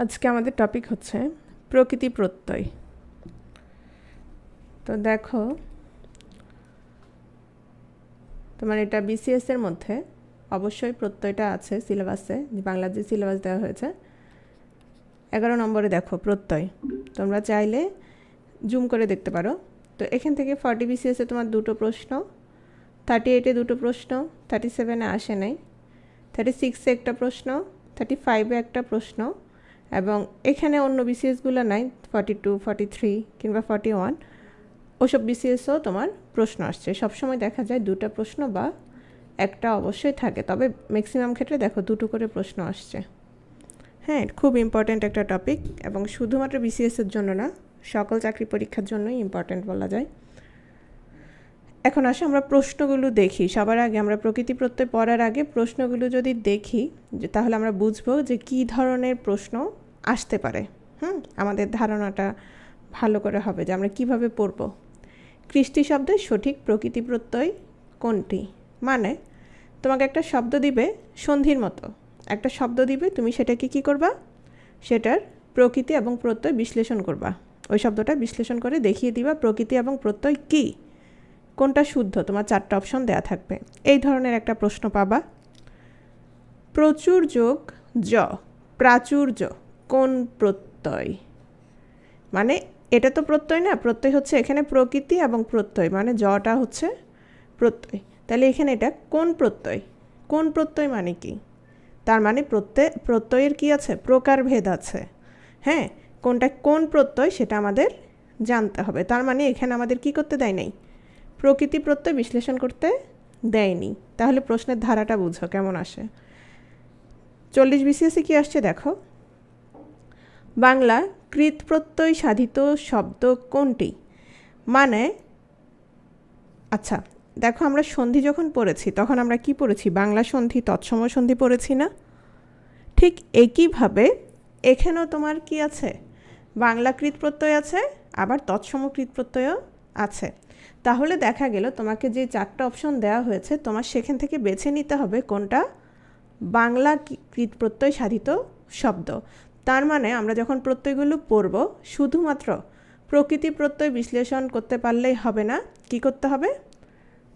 আজকে আমাদের টপিক হচ্ছে প্রকৃতি প্রত্যয়। তো দেখো, তোমার এটা বিসিএস এর মধ্যে অবশ্যই প্রত্যয়টা আছে সিলেবাসে, বাংলার যে সিলেবাস দেওয়া হয়েছে 11 নম্বরে দেখো প্রত্যয়। তোমরা চাইলে জুম করে দেখতে পারো। তো এখান থেকে 40 বিসিএসে তোমার দুটো প্রশ্ন, 38-এ দুটো প্রশ্ন, 37-এ আসে নাই, 36-এ একটা প্রশ্ন, 35-এ একটা প্রশ্ন, এবং এখানে অন্য বিসিএসগুলো নাই, 42, 43 কিংবা 41, ওসব বিসিএসও তোমার প্রশ্ন আসছে। সবসময় দেখা যায় দুটো প্রশ্ন বা একটা অবশ্যই থাকে, তবে ম্যাক্সিমাম ক্ষেত্রে দেখো দুটো করে প্রশ্ন আসছে। হ্যাঁ, খুব ইম্পর্ট্যান্ট একটা টপিক, এবং শুধুমাত্র বিসিএসের জন্য না, সকল চাকরি পরীক্ষার জন্যই ইম্পর্ট্যান্ট বলা যায়। এখন আসে আমরা প্রশ্নগুলো দেখি। সবার আগে আমরা প্রকৃতি প্রত্যয় পড়ার আগে প্রশ্নগুলো যদি দেখি, তাহলে আমরা বুঝবো যে কী ধরনের প্রশ্ন আসতে পারে। আমাদের ধারণাটা ভালো করে হবে যে আমরা কিভাবে পড়ব। কৃষ্টি শব্দের সঠিক প্রকৃতি প্রত্যয় কোনটি? মানে তোমাকে একটা শব্দ দিবে, সন্ধির মতো একটা শব্দ দিবে, তুমি সেটাকে কি করবা? সেটার প্রকৃতি এবং প্রত্যয় বিশ্লেষণ করবা। ওই শব্দটা বিশ্লেষণ করে দেখিয়ে দিবা প্রকৃতি এবং প্রত্যয় কী, কোনটা শুদ্ধ। তোমার 4টা অপশন দেয়া থাকবে। এই ধরনের একটা প্রশ্ন পাবা। প্রচুর যোগ জ, প্রাচুর্য কোন প্রত্যয়? মানে এটা তো প্রত্যয় না, প্রত্যয় হচ্ছে এখানে প্রকৃতি এবং প্রত্যয়, মানে জটা হচ্ছে প্রত্যয়। তাহলে এখানে এটা কোন প্রত্যয়? কোন প্রত্যয় মানে কি? তার মানে প্রত্যয়ের কি আছে? প্রকারভেদ আছে। হ্যাঁ, কোনটা কোন প্রত্যয় সেটা আমাদের জানতে হবে। তার মানে এখানে আমাদের কি করতে দেয় নাই? প্রকৃতি প্রত্যয় বিশ্লেষণ করতে দেয়নি। তাহলে প্রশ্নের ধারাটা বুঝো কেমন আসে। 40 বিসিএসে কি আসছে দেখো। বাংলা কৃত প্রত্যয় সাধিত শব্দ কোনটি? মানে আচ্ছা দেখো, আমরা সন্ধি যখন পড়েছি তখন আমরা কি পড়েছি? বাংলা সন্ধি, তৎসম সন্ধি পড়েছি না? ঠিক একইভাবে এখানেও তোমার কি আছে? বাংলা কৃত প্রত্যয় আছে, আবার তৎসম কৃত প্রত্যয়ও আছে। তাহলে দেখা গেল তোমাকে যে 4টা অপশন দেওয়া হয়েছে, তোমার সেখান থেকে বেছে নিতে হবে কোনটা বাংলা কৃত প্রত্যয় সাধিত শব্দ। তার মানে আমরা যখন প্রত্যয়গুলো পড়ব, শুধুমাত্র প্রকৃতি প্রত্যয় বিশ্লেষণ করতে পারলেই হবে না। কি করতে হবে?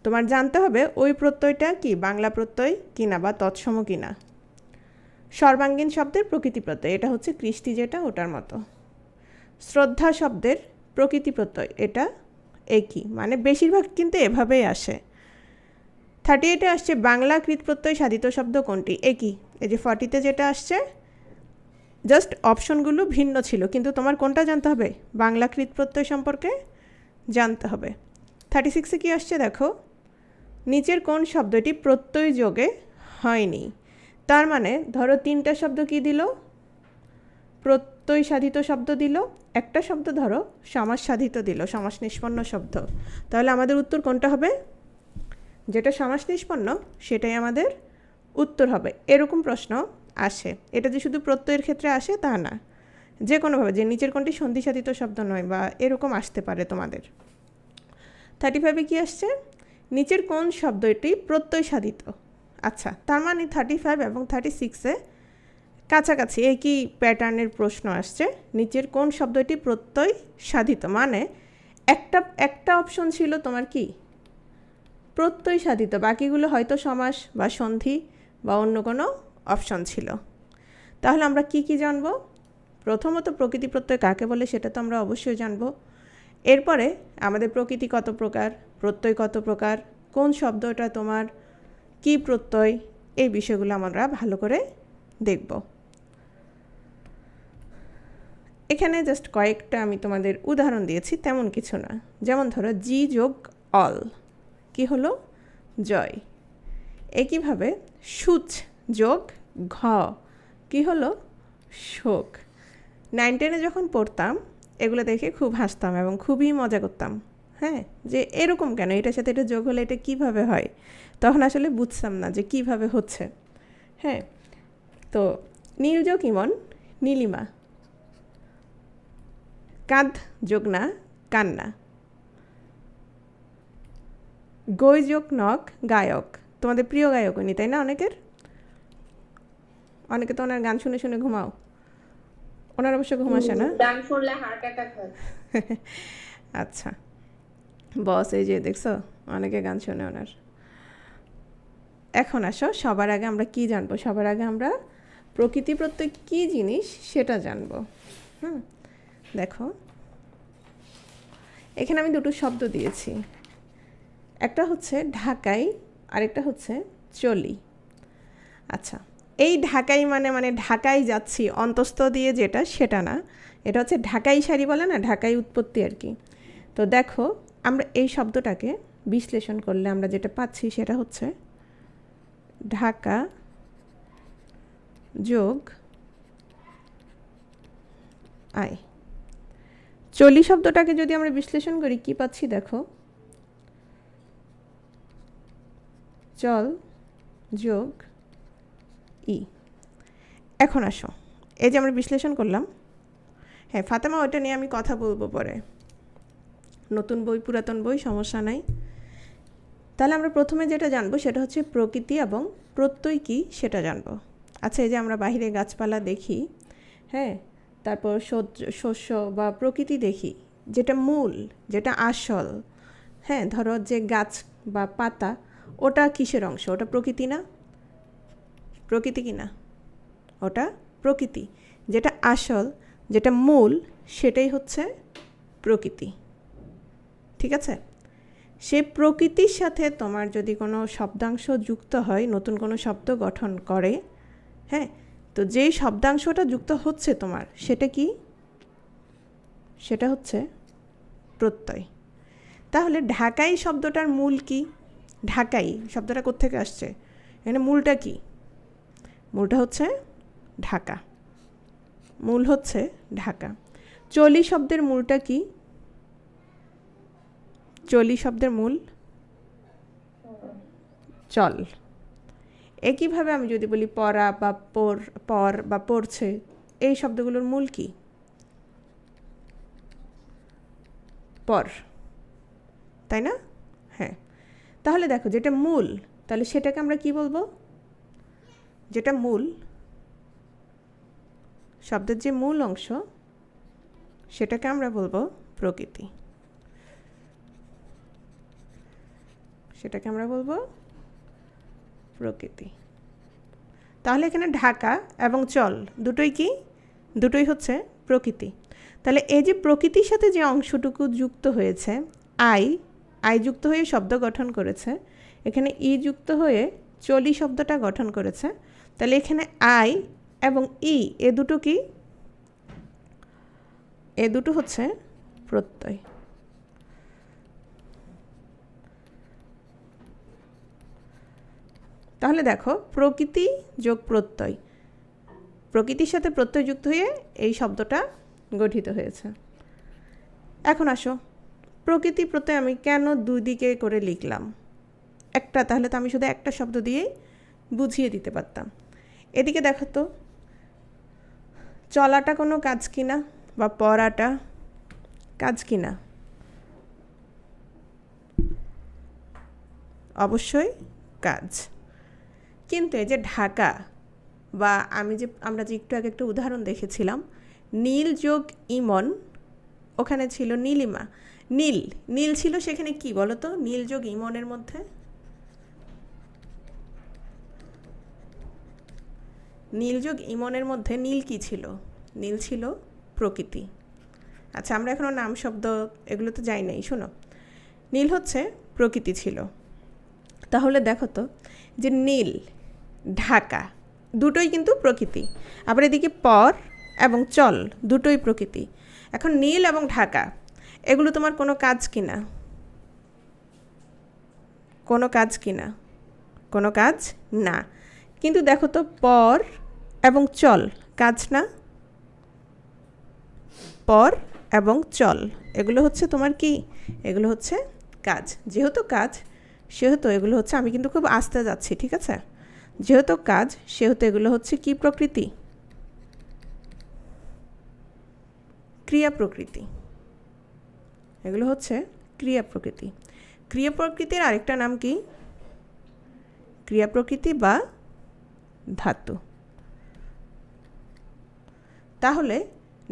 তোমার জানতে হবে ওই প্রত্যয়টা কি বাংলা প্রত্যয় কিনা বা তৎসম কিনা। সর্বাঙ্গীন শব্দের প্রকৃতি প্রত্যয়, এটা হচ্ছে কৃষ্টি যেটা, ওটার মতো। শ্রদ্ধা শব্দের প্রকৃতি প্রত্যয়, এটা একই, মানে বেশিরভাগ কিন্তু এভাবেই আসে। 38-এ আসছে বাংলা কৃত প্রত্যয় সাধিত শব্দ কোনটি? একই। এই যে 40-তে যেটা আসছে, জাস্ট অপশনগুলো ভিন্ন ছিল, কিন্তু তোমার কোনটা জানতে হবে? বাংলা কৃত প্রত্যয় সম্পর্কে জানতে হবে। 36-এ কি আসছে দেখো, নিচের কোন শব্দটি প্রত্যয় যোগে হয়নি? তার মানে ধরো 3টা শব্দ কি দিল? প্রত্যয় সাধিত শব্দ দিল। একটা শব্দ ধরো সমাস সাধিত দিল, সমাস নিষ্পন্ন শব্দ। তাহলে আমাদের উত্তর কোনটা হবে? যেটা সমাস নিষ্পন্ন সেটাই আমাদের উত্তর হবে। এরকম প্রশ্ন আসে। এটা যে শুধু প্রত্যয়ের ক্ষেত্রে আসে তা না, যে কোনোভাবে, যে নিচের কোনটি সন্ধি সাধিত শব্দ নয় বা এরকম আসতে পারে তোমাদের। 35-এ কি আসছে? নিচের কোন শব্দটি প্রত্যয় সাধিত? আচ্ছা, তার মানে 35 এবং 36-এ কাছাকাছি একই প্যাটার্নের প্রশ্ন আসছে। নিচের কোন শব্দটি প্রত্যয় সাধিত, মানে একটা অপশন ছিল তোমার কি প্রত্যয় সাধিত, বাকিগুলো হয়তো সমাস বা সন্ধি বা অন্য কোনো অপশন ছিল। তাহলে আমরা কি কি জানব? প্রথমত প্রকৃতি প্রত্যয় কাকে বলে সেটা তো আমরা অবশ্যই জানব। এরপরে আমাদের প্রকৃতি কত প্রকার, প্রত্যয় কত প্রকার, কোন শব্দটা তোমার কি প্রত্যয়, এই বিষয়গুলো আমরা ভালো করে দেখব। এখানে জাস্ট কয়েকটা আমি তোমাদের উদাহরণ দিয়েছি, তেমন কিছু না। যেমন ধরো জি যোগ অল, কি হলো? জয়। একইভাবে সূচ যোগ ঘ, কি হলো? শোক। 9-10-এ যখন পড়তাম এগুলো দেখে খুব হাসতাম এবং খুবই মজা করতাম। হ্যাঁ, যে এরকম কেন, এটার সাথে এটা যোগ হলে এটা কিভাবে হয়? তখন আসলে বুঝতাম না যে কিভাবে হচ্ছে। হ্যাঁ, তো নীল যোগ ইমন, নীলিমা। কাঁধ যোগ না, কান্না। গই যোগ নখ, গায়ক। তোমাদের প্রিয় গায়ক উনি, তাই না? অনেকে তো ওনার গান শুনে শুনে ঘুমাও। ওনার অবশ্য ঘুম আসে না। গান শুনলে হার্ট অ্যাটাক হয়। আচ্ছা, বস এই যে দেখছো অনেকে গান শোনে ওনার। এখন আসো, সবার আগে আমরা কি জানবো? সবার আগে আমরা প্রকৃতি প্রত্যয় কী জিনিস সেটা জানবো। দেখো এখানে আমি দুটো শব্দ দিয়েছি, একটা হচ্ছে ঢাকাই, আরেকটা হচ্ছে চলি। আচ্ছা, এই ঢাকাই মানে ঢাকায় যাচ্ছি অন্তস্থ দিয়ে যেটা, সেটা না, এটা হচ্ছে ঢাকাই শাড়ি বলে না, ঢাকাই উৎপত্তি আর কি। তো দেখো আমরা এই শব্দটাকে বিশ্লেষণ করলে আমরা যেটা পাচ্ছি সেটা হচ্ছে ঢাকা যোগ আয়। চলি শব্দটাকে যদি আমরা বিশ্লেষণ করি কি পাচ্ছি দেখো, চল যোগ ই। এখন আসো, এই যে আমরা বিশ্লেষণ করলাম, হ্যাঁ ফাতেমা ওইটা নিয়ে আমি কথা বলবো পরে, নতুন বই পুরাতন বই সমস্যা নাই। তাহলে আমরা প্রথমে যেটা জানবো সেটা হচ্ছে প্রকৃতি এবং প্রত্যয় কী সেটা জানবো। আচ্ছা, এই যে আমরা বাইরে গাছপালা দেখি, হ্যাঁ, তারপর শস্য বা প্রকৃতি দেখি, যেটা মূল, যেটা আসল, হ্যাঁ, ধরো যে গাছ বা পাতা, ওটা কিসের অংশ? ওটা প্রকৃতি না? প্রকৃতি কি না? ওটা প্রকৃতি। যেটা আসল, যেটা মূল, সেটাই হচ্ছে প্রকৃতি। ঠিক আছে? সেই প্রকৃতির সাথে তোমার যদি কোনো শব্দাংশ যুক্ত হয়, নতুন কোনো শব্দ গঠন করে, হ্যাঁ, তো যেই শব্দাংশটা যুক্ত হচ্ছে তোমার, সেটা কি? সেটা হচ্ছে প্রত্যয়। তাহলে ঢাকাই শব্দটার মূল কি? ঢাকাই শব্দটা কোত্থেকে আসছে? এখানে মূলটা কি? মূলটা হচ্ছে ঢাকা, মূল হচ্ছে ঢাকা। চলি শব্দের মূলটা কি? চলি শব্দের মূল চল। একইভাবে আমি যদি বলি পড়া বা পর বা পড়ছে, এই শব্দগুলোর মূল কি? পর, তাই না? হ্যাঁ, তাহলে দেখো যেটা মূল, তাহলে সেটাকে আমরা কি বলবো? যেটা মূল, শব্দের যে মূল অংশ, সেটাকে আমরা বলবো প্রকৃতি। সেটাকে আমরা বলবো প্রকৃতি। তাহলে এখানে ঢাকা এবং চল দুটোই কি? দুটোই হচ্ছে প্রকৃতি। তাহলে এই যে প্রকৃতির সাথে যে অংশটুকু যুক্ত হয়েছে, আই যুক্ত হয়ে শব্দ গঠন করেছে, এখানে ই যুক্ত হয়ে চলি শব্দটা গঠন করেছে। তাহলে এখানে আই এবং ই, এ দুটো কি? এ দুটো হচ্ছে প্রত্যয়। তাহলে দেখো প্রকৃতি যোগ প্রত্যয়, প্রকৃতির সাথে প্রত্যয় যুক্ত হয়ে এই শব্দটা গঠিত হয়েছে। এখন আসো, প্রকৃতি প্রত্যয় আমি কেন দুই দিকে করে লিখলাম? একটা, তাহলে তো আমি শুধু একটা শব্দ দিয়েই বুঝিয়ে দিতে পারতাম। এদিকে দেখো তো, চলাটা কোনো কাজ কিনা বা পড়াটা কাজ কিনা? অবশ্যই কাজ। কিন্তু এই যে ঢাকা বা আমরা যে একটু আগে একটা উদাহরণ দেখেছিলাম, নীল যোগ ইমন, ওখানে ছিল নীলিমা, নীল ছিল, সেখানে কি বলো তো? নীল যোগ ইমনের মধ্যে নীল যোগ ইমনের মধ্যে নীল কি ছিল? নীল ছিল প্রকৃতি। আচ্ছা, আমরা এখনও নাম শব্দ এগুলো তো যাই নাই, শোনো, নীল হচ্ছে প্রকৃতি ছিল। তাহলে দেখো তো যে নীল, ঢাকা দুটোই কিন্তু প্রকৃতি, আবার এদিকে পর এবং চল দুটোই প্রকৃতি। এখন নীল এবং ঢাকা এগুলো তোমার কোনো কাজ কিনা? কোনো কাজ কিনা? কোনো কাজ না। কিন্তু দেখো তো পর এবং চল কাজ না? পর এবং চল এগুলো হচ্ছে তোমার কি? এগুলো হচ্ছে কাজ। যেহেতু কাজ সেহেতু এগুলো হচ্ছে, আমি কিন্তু খুব আস্তে যাচ্ছি, ঠিক আছে? যেহেতু কাজ সেহেতু এগুলো হচ্ছে কি প্রকৃতি? ক্রিয়া প্রকৃতি। এগুলো হচ্ছে ক্রিয়া প্রকৃতি। ক্রিয়া প্রকৃতির আরেকটা নাম কি? ক্রিয়া প্রকৃতি বা ধাতু। তাহলে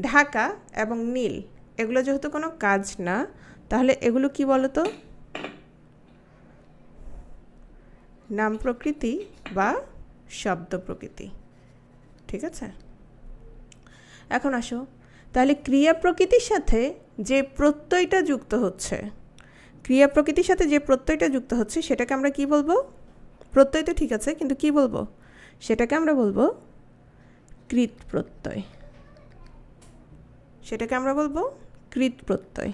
ঢাকা এবং নীল এগুলো যেহেতু কোনো কাজ না, তাহলে এগুলো কি বলো তো? নাম প্রকৃতি বা শব্দ প্রকৃতি। ঠিক আছে, এখন আসো, তাহলে ক্রিয়া প্রকৃতির সাথে যে প্রত্যয়টা যুক্ত হচ্ছে, ক্রিয়া প্রকৃতির সাথে যে প্রত্যয়টা যুক্ত হচ্ছে সেটাকে আমরা কি বলবো? প্রত্যয় তো ঠিক আছে, কিন্তু কি বলবো? সেটাকে আমরা বলবো কৃত প্রত্যয়। সেটাকে আমরা বলবো কৃত প্রত্যয়।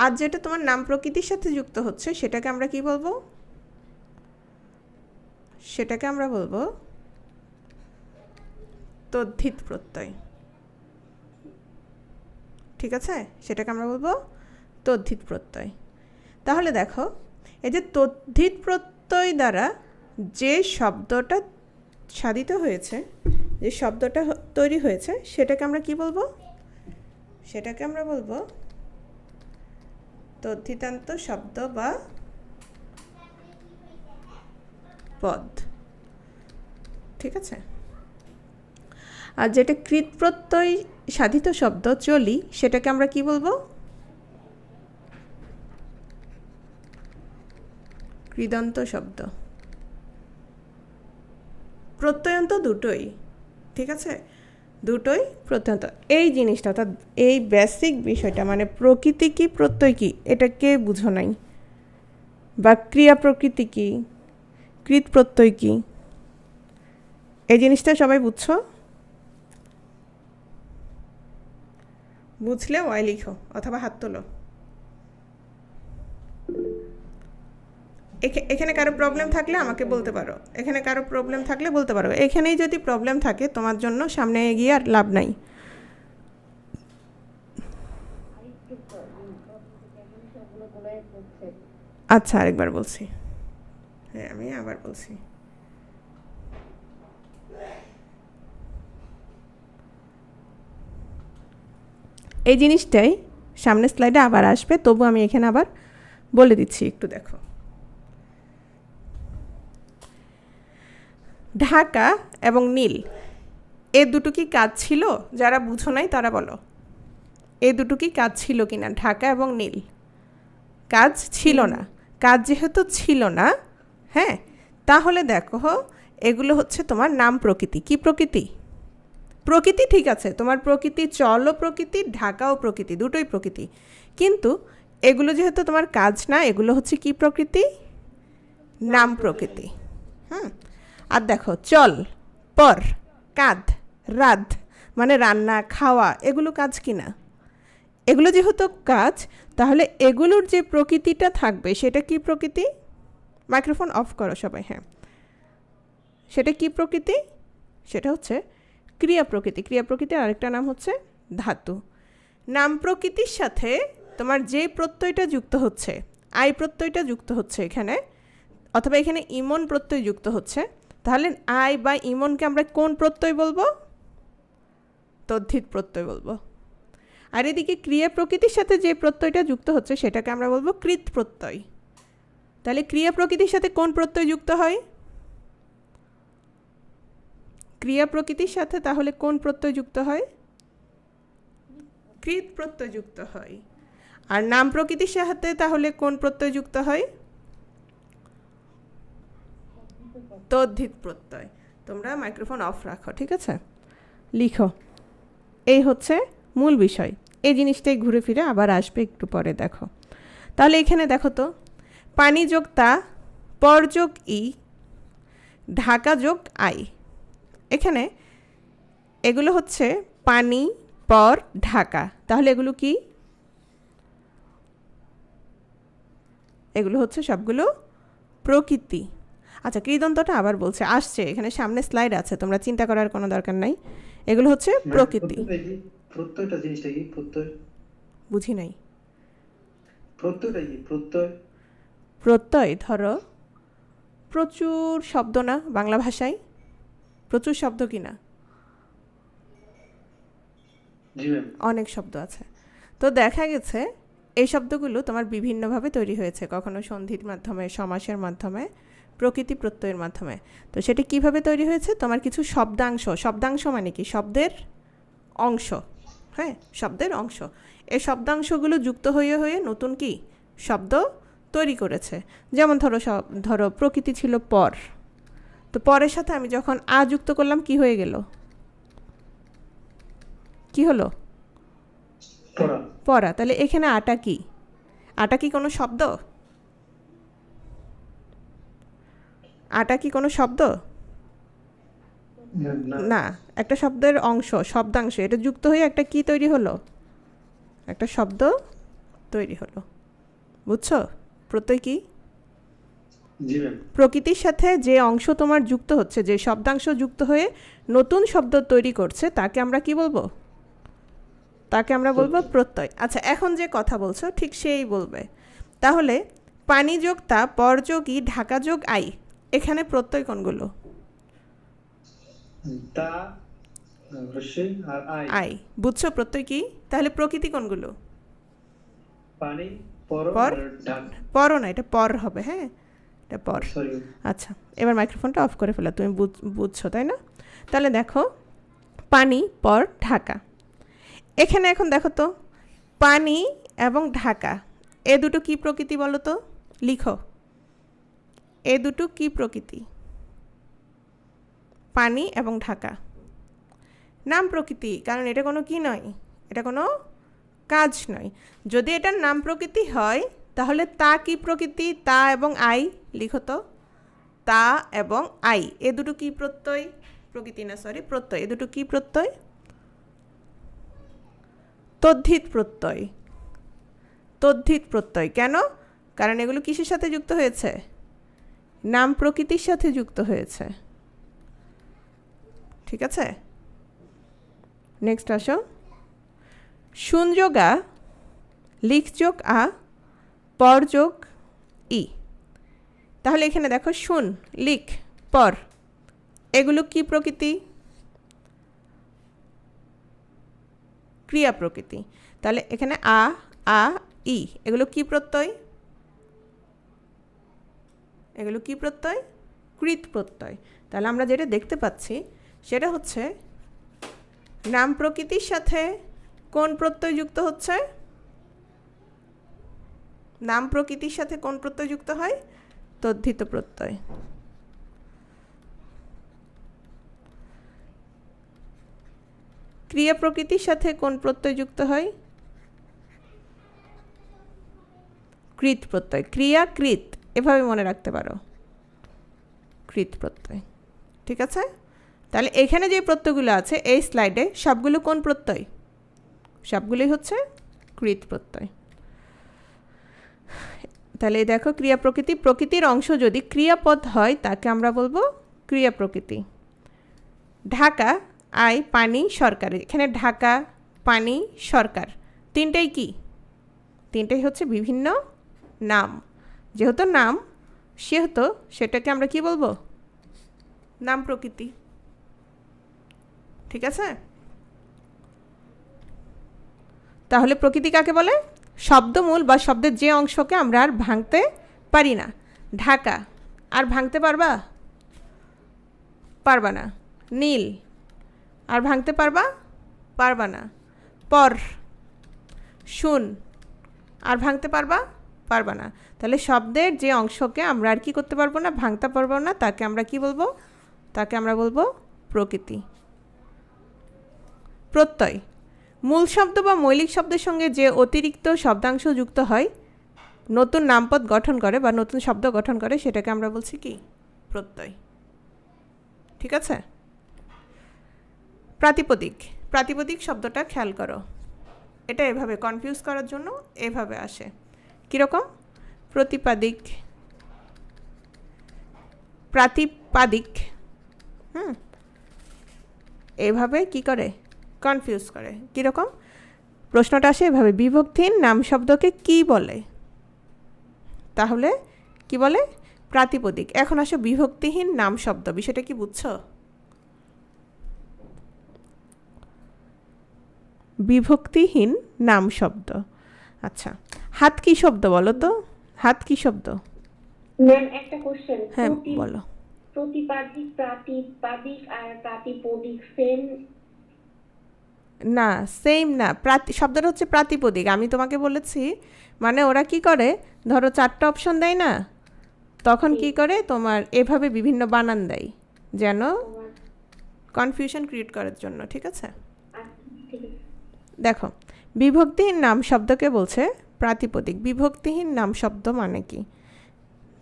আর যেটা তোমার নাম প্রকৃতির সাথে যুক্ত হচ্ছে সেটাকে আমরা কি বলবো? সেটাকে আমরা বলবো তদ্ধিত প্রত্যয়। ঠিক আছে, সেটাকে আমরা বলবো তদ্ধিত প্রত্যয়। তাহলে দেখো, এই যে তদ্ধিত প্রত্যয় দ্বারা যে শব্দটা সাধিত হয়েছে, যে শব্দটা তৈরি হয়েছে, সেটাকে আমরা কি বলবো? সেটাকে আমরা বলবো তদ্ধিতান্ত শব্দ বা পদ। ঠিক আছে, আর যেটা কৃত প্রত্যয় সাধিত শব্দ চলি, সেটাকে আমরা কি বলবো? কৃদন্ত শব্দ। প্রত্যয়ন্ত দুটোই, ঠিক আছে, দুটোই প্রত্যয়ন্ত। এই জিনিসটা, অর্থাৎ এই বেসিক বিষয়টা, মানে প্রকৃতি কি প্রত্যয় কি, এটা কে বুঝো নাই, বা ক্রিয়া প্রকৃতি কি, কৃত প্রত্যয় কি, এই জিনিসটা সবাই বুঝছো? বুঝলে ওয়াই লিখো অথবা হাত তোলো। এখানে কারো প্রবলেম থাকলে আমাকে বলতে পারো, এখানে কারো প্রবলেম থাকলে বলতে পারো। এখানেই যদি প্রবলেম থাকে তোমার জন্য সামনে এগিয়ে আর লাভ নাই। আচ্ছা, আরেকবার বলছি, হ্যাঁ আমি আবার বলছি। এই জিনিসটাই সামনের স্লাইডে আবার আসবে, তবু আমি এখানে আবার বলে দিচ্ছি, একটু দেখো। ঢাকা এবং নীল এ দুটো কি কাজ ছিল? যারা বুঝো নাই তারা বলো, এ দুটো কি কাজ ছিল কিনা? ঢাকা এবং নীল কাজ ছিল না। কাজ যেহেতু ছিল না, হ্যাঁ, তাহলে দেখো এগুলো হচ্ছে তোমার নাম প্রকৃতি। কি প্রকৃতি? প্রকৃতি, ঠিক আছে, তোমার প্রকৃতি চলও প্রকৃতি, ঢাকাও প্রকৃতি, দুটোই প্রকৃতি, কিন্তু এগুলো যেহেতু তোমার কাজ না, এগুলো হচ্ছে কি প্রকৃতি? নাম প্রকৃতি। আর দেখো, চল, পর, কাঁধ, রাধ, মানে রান্না খাওয়া, এগুলো কাজ কিনা? এগুলো যেহেতু কাজ, তাহলে এগুলোর যে প্রকৃতিটা থাকবে সেটা কি প্রকৃতি? মাইক্রোফোন অফ করো সবাই, হ্যাঁ। সেটা কি প্রকৃতি? সেটা হচ্ছে ক্রিয়া প্রকৃতি। ক্রিয়া প্রকৃতির আরেকটা নাম হচ্ছে ধাতু। নাম প্রকৃতির সাথে তোমার যে প্রত্যয়টা যুক্ত হচ্ছে, আই প্রত্যয়টা যুক্ত হচ্ছে এখানে, অথবা এখানে ইমন প্রত্যয় যুক্ত হচ্ছে, তাহলে আই বা ইমনকে আমরা কোন প্রত্যয় বলবো? তদ্ধিত প্রত্যয় বলবো। আর এদিকে ক্রিয়া প্রকৃতির সাথে যে প্রত্যয়টা যুক্ত হচ্ছে সেটাকে আমরা বলবো কৃত প্রত্যয়। তাহলে ক্রিয়া প্রকৃতির সাথে কোন প্রত্যয় যুক্ত হয়? ক্রিয়া প্রকৃতির সাথে তাহলে কোন প্রত্যয় যুক্ত হয়? কৃত প্রত্যয় যুক্ত হয়। আর নাম প্রকৃতির সাথে তাহলে কোন প্রত্যয় যুক্ত হয়? তদ্ধিত প্রত্যয়। তোমরা মাইক্রোফোন অফ রাখো, ঠিক আছে? লিখো, এই হচ্ছে মূল বিষয়। এই জিনিসটাই ঘুরে ফিরে আবার আসবে একটু পরে, দেখো। তাহলে এখানে দেখো তো, পানি যোগ তা, পর যোগ ই, ঢাকা যোগ আই। এখানে এগুলো হচ্ছে পানি, পর, ঢাকা। তাহলে এগুলো কি? এগুলো হচ্ছে সবগুলো প্রকৃতি। আচ্ছা, কৃদন্তটা আবার বলছে, আসছে এখানে, সামনে স্লাইড আছে, তোমরা চিন্তা করার কোনো দরকার নাই। এগুলো হচ্ছে প্রকৃতি। প্রত্যয়টা জিনিসটা কি? প্রত্যয় বুঝি নাই। প্রত্যয়টা কি? প্রত্যয় প্রত্যয় ধরো প্রচুর শব্দ না বাংলা ভাষায়? প্রচুর শব্দ কি না? অনেক শব্দ আছে। তো দেখা গেছে এই শব্দগুলো তোমার বিভিন্নভাবে তৈরি হয়েছে, কখনো সন্ধির মাধ্যমে, সমাসের মাধ্যমে, প্রকৃতি প্রত্যয়ের মাধ্যমে। তো সেটা কিভাবে তৈরি হয়েছে? তোমার কিছু শব্দাংশ, শব্দাংশ মানে কি? শব্দের অংশ, হ্যাঁ, শব্দের অংশ। এই শব্দাংশগুলো যুক্ত হয়ে হয়ে নতুন কি শব্দ তৈরি করেছে। যেমন ধরো প্রকৃতি ছিল পর, তো পরের সাথে আমি যখন আ যুক্ত করলাম কি হয়ে গেল? কি হলো? পড়া। পড়া। তাহলে এখানে আটা কি? আটা কি কোনো শব্দ? আটা কি কোনো শব্দ? না। না, একটা শব্দের অংশ, শব্দাংশ। এটা যুক্ত হয়ে একটা কি তৈরি হলো? একটা শব্দ তৈরি হলো। বুঝছো প্রত্যয় কি? জি ম্যাম। প্রকৃতির সাথে যে অংশ তোমার যুক্ত হচ্ছে, যে শব্দাংশ যুক্ত হয়ে নতুন শব্দ তৈরি করছে, তাকে আমরা কি বলবো? তাকে আমরা বলবো প্রত্যয়। আচ্ছা, এখন যে কথা বলছো ঠিক সেই বলবে। তাহলে পানি যোগ তা, পর যোগ ই, ঢাকা যোগ আই, এখানে প্রত্যয় কোনগুলো? তা, রস্যই আর আই। আই। বুঝছো প্রত্যয় কি? তাহলে প্রকৃতি কোনগুলো? পানি, পর পর, আর ঢাক। পরও না, এটা পর হবে। হ্যাঁ, এটা পর। সরি। আচ্ছা, এবার মাইক্রোফোনটা অফ করে ফেলো। তুমি বুঝছো তাই না? তাহলে দেখো, পানি, পর, ঢাকা। এখানে এখন দেখো তো, পানি এবং ঢাকা, এ দুটো কি প্রকৃতি বলো তো? লিখো, এ দুটো কি প্রকৃতি? পানি এবং ঢাকা নাম প্রকৃতি, কারণ এটা কোনো কি নয়, এটা কোনো কাজ নয়। যদি এটার নাম প্রকৃতি হয় তাহলে তা কি প্রকৃতি? তা এবং আই লিখো তো। তা এবং আই, এ দুটো কি প্রত্যয়? প্রকৃতি না, সরি, প্রত্যয়। এ দুটো কি প্রত্যয়? তদ্ধিত প্রত্যয়। তদ্ধিত প্রত্যয়। কেন? কারণ এগুলো কিসের সাথে যুক্ত হয়েছে? নাম প্রকৃতির সাথে যুক্ত হয়েছে। ঠিক আছে, নেক্সট আসো। শুন যোগ আ, লিখ যোগ আ, পর যোগ ই। তাহলে এখানে দেখো, শুন, লিখ, পর, এগুলো কি প্রকৃতি? ক্রিয়া প্রকৃতি। তাহলে এখানে আ, আ, ই, এগুলো কি প্রত্যয়? এগুলো কি প্রত্যয়? কৃত প্রত্যয়। তাহলে আমরা যেটা দেখতে পাচ্ছি সেটা হচ্ছে নাম প্রকৃতির সাথে কোন প্রত্যয় যুক্ত হচ্ছে? নাম প্রকৃতির সাথে কোন প্রত্যয় যুক্ত হয়? তদ্ধিত প্রত্যয়। ক্রিয়া প্রকৃতির সাথে কোন প্রত্যয় যুক্ত হয়? কৃত প্রত্যয়। ক্রিয়া, কৃত, এভাবে মনে রাখতে পারো, কৃত প্রত্যয়। ঠিক আছে, তাহলে এখানে যে প্রত্যয়গুলো আছে এই স্লাইডে সবগুলো কোন প্রত্যয়? সবগুলোই হচ্ছে কৃত প্রত্যয়। তাহলে দেখো, ক্রিয়া প্রকৃতি, প্রকৃতির অংশ যদি ক্রিয়াপদ হয় তাকে আমরা বলবো ক্রিয়া প্রকৃতি। ঢাকা, আই, পানি, সরকার। এখানে ঢাকা, পানি, সরকার, তিনটাই কি? তিনটাই হচ্ছে বিভিন্ন নাম। যেহেতু নাম, সেহেতু সেটাকে আমরা কি বলবো? নাম প্রকৃতি। ঠিক আছে, তাহলে প্রকৃতি কাকে বলে? শব্দমূল বা শব্দের যে অংশকে আমরা আর ভাঙতে পারি না। ঢাকা, আর ভাঙতে পারবা? পারবা না। নীল, আর ভাঙতে পারবা? পারবা না। পর, শুন, আর ভাঙতে পারবা? পারবা না। তাহলে শব্দের যে অংশকে আমরা আর কি করতে পারবো না, ভাঙতে পারবো না, তাকে আমরা কি বলবো? তাকে আমরা বলবো প্রকৃতি। প্রত্যয়, মূল শব্দ বা মৌলিক শব্দের সঙ্গে যে অতিরিক্ত শব্দাংশ যুক্ত হয়, নতুন নামপদ গঠন করে বা নতুন শব্দ গঠন করে, সেটাকে আমরা বলছি কি? প্রত্যয়। ঠিক আছে, প্রাতিপদিক। প্রাতিপদিক শব্দটা খেয়াল করো, এটা এভাবে কনফিউজ করার জন্য এভাবে আসে। কীরকম? প্রতিপাদিক, প্রাতিপাদিক, এভাবে কি করে? কনফিউজ করে। কীরকম? প্রশ্নটা আসে এভাবে, বিভক্তিহীন নাম শব্দকে কি বলে? তাহলে কি বলে? প্রাতিপদিক। এখন আসো বিভক্তিহীন নাম শব্দ, বিষয়টা কি বুঝছো? বিভক্তিহীন নাম শব্দ। আচ্ছা, হাত কি শব্দ বলো তো? হাত কি শব্দ? ম্যাম একটা কোশ্চেন। হ্যাঁ বলো। প্রতিপাদিক, প্রাতিপাদিক আর প্রাতিপদিক সেম? না, সেম না, শব্দটা হচ্ছে প্রাতিপদিক। আমি তোমাকে বলেছি মানে ওরা কি করে, ধরো 4টা অপশন দেয় না, তখন কি করে তোমার এভাবে বিভিন্ন বানান দেয় যেন কনফিউশন ক্রিয়েট করার জন্য, ঠিক আছে? ঠিক আছে। দেখো, বিভক্তিহীন নাম শব্দকে বলছে প্রাতিপদিক। বিভক্তিহীন নাম শব্দ মানে কি?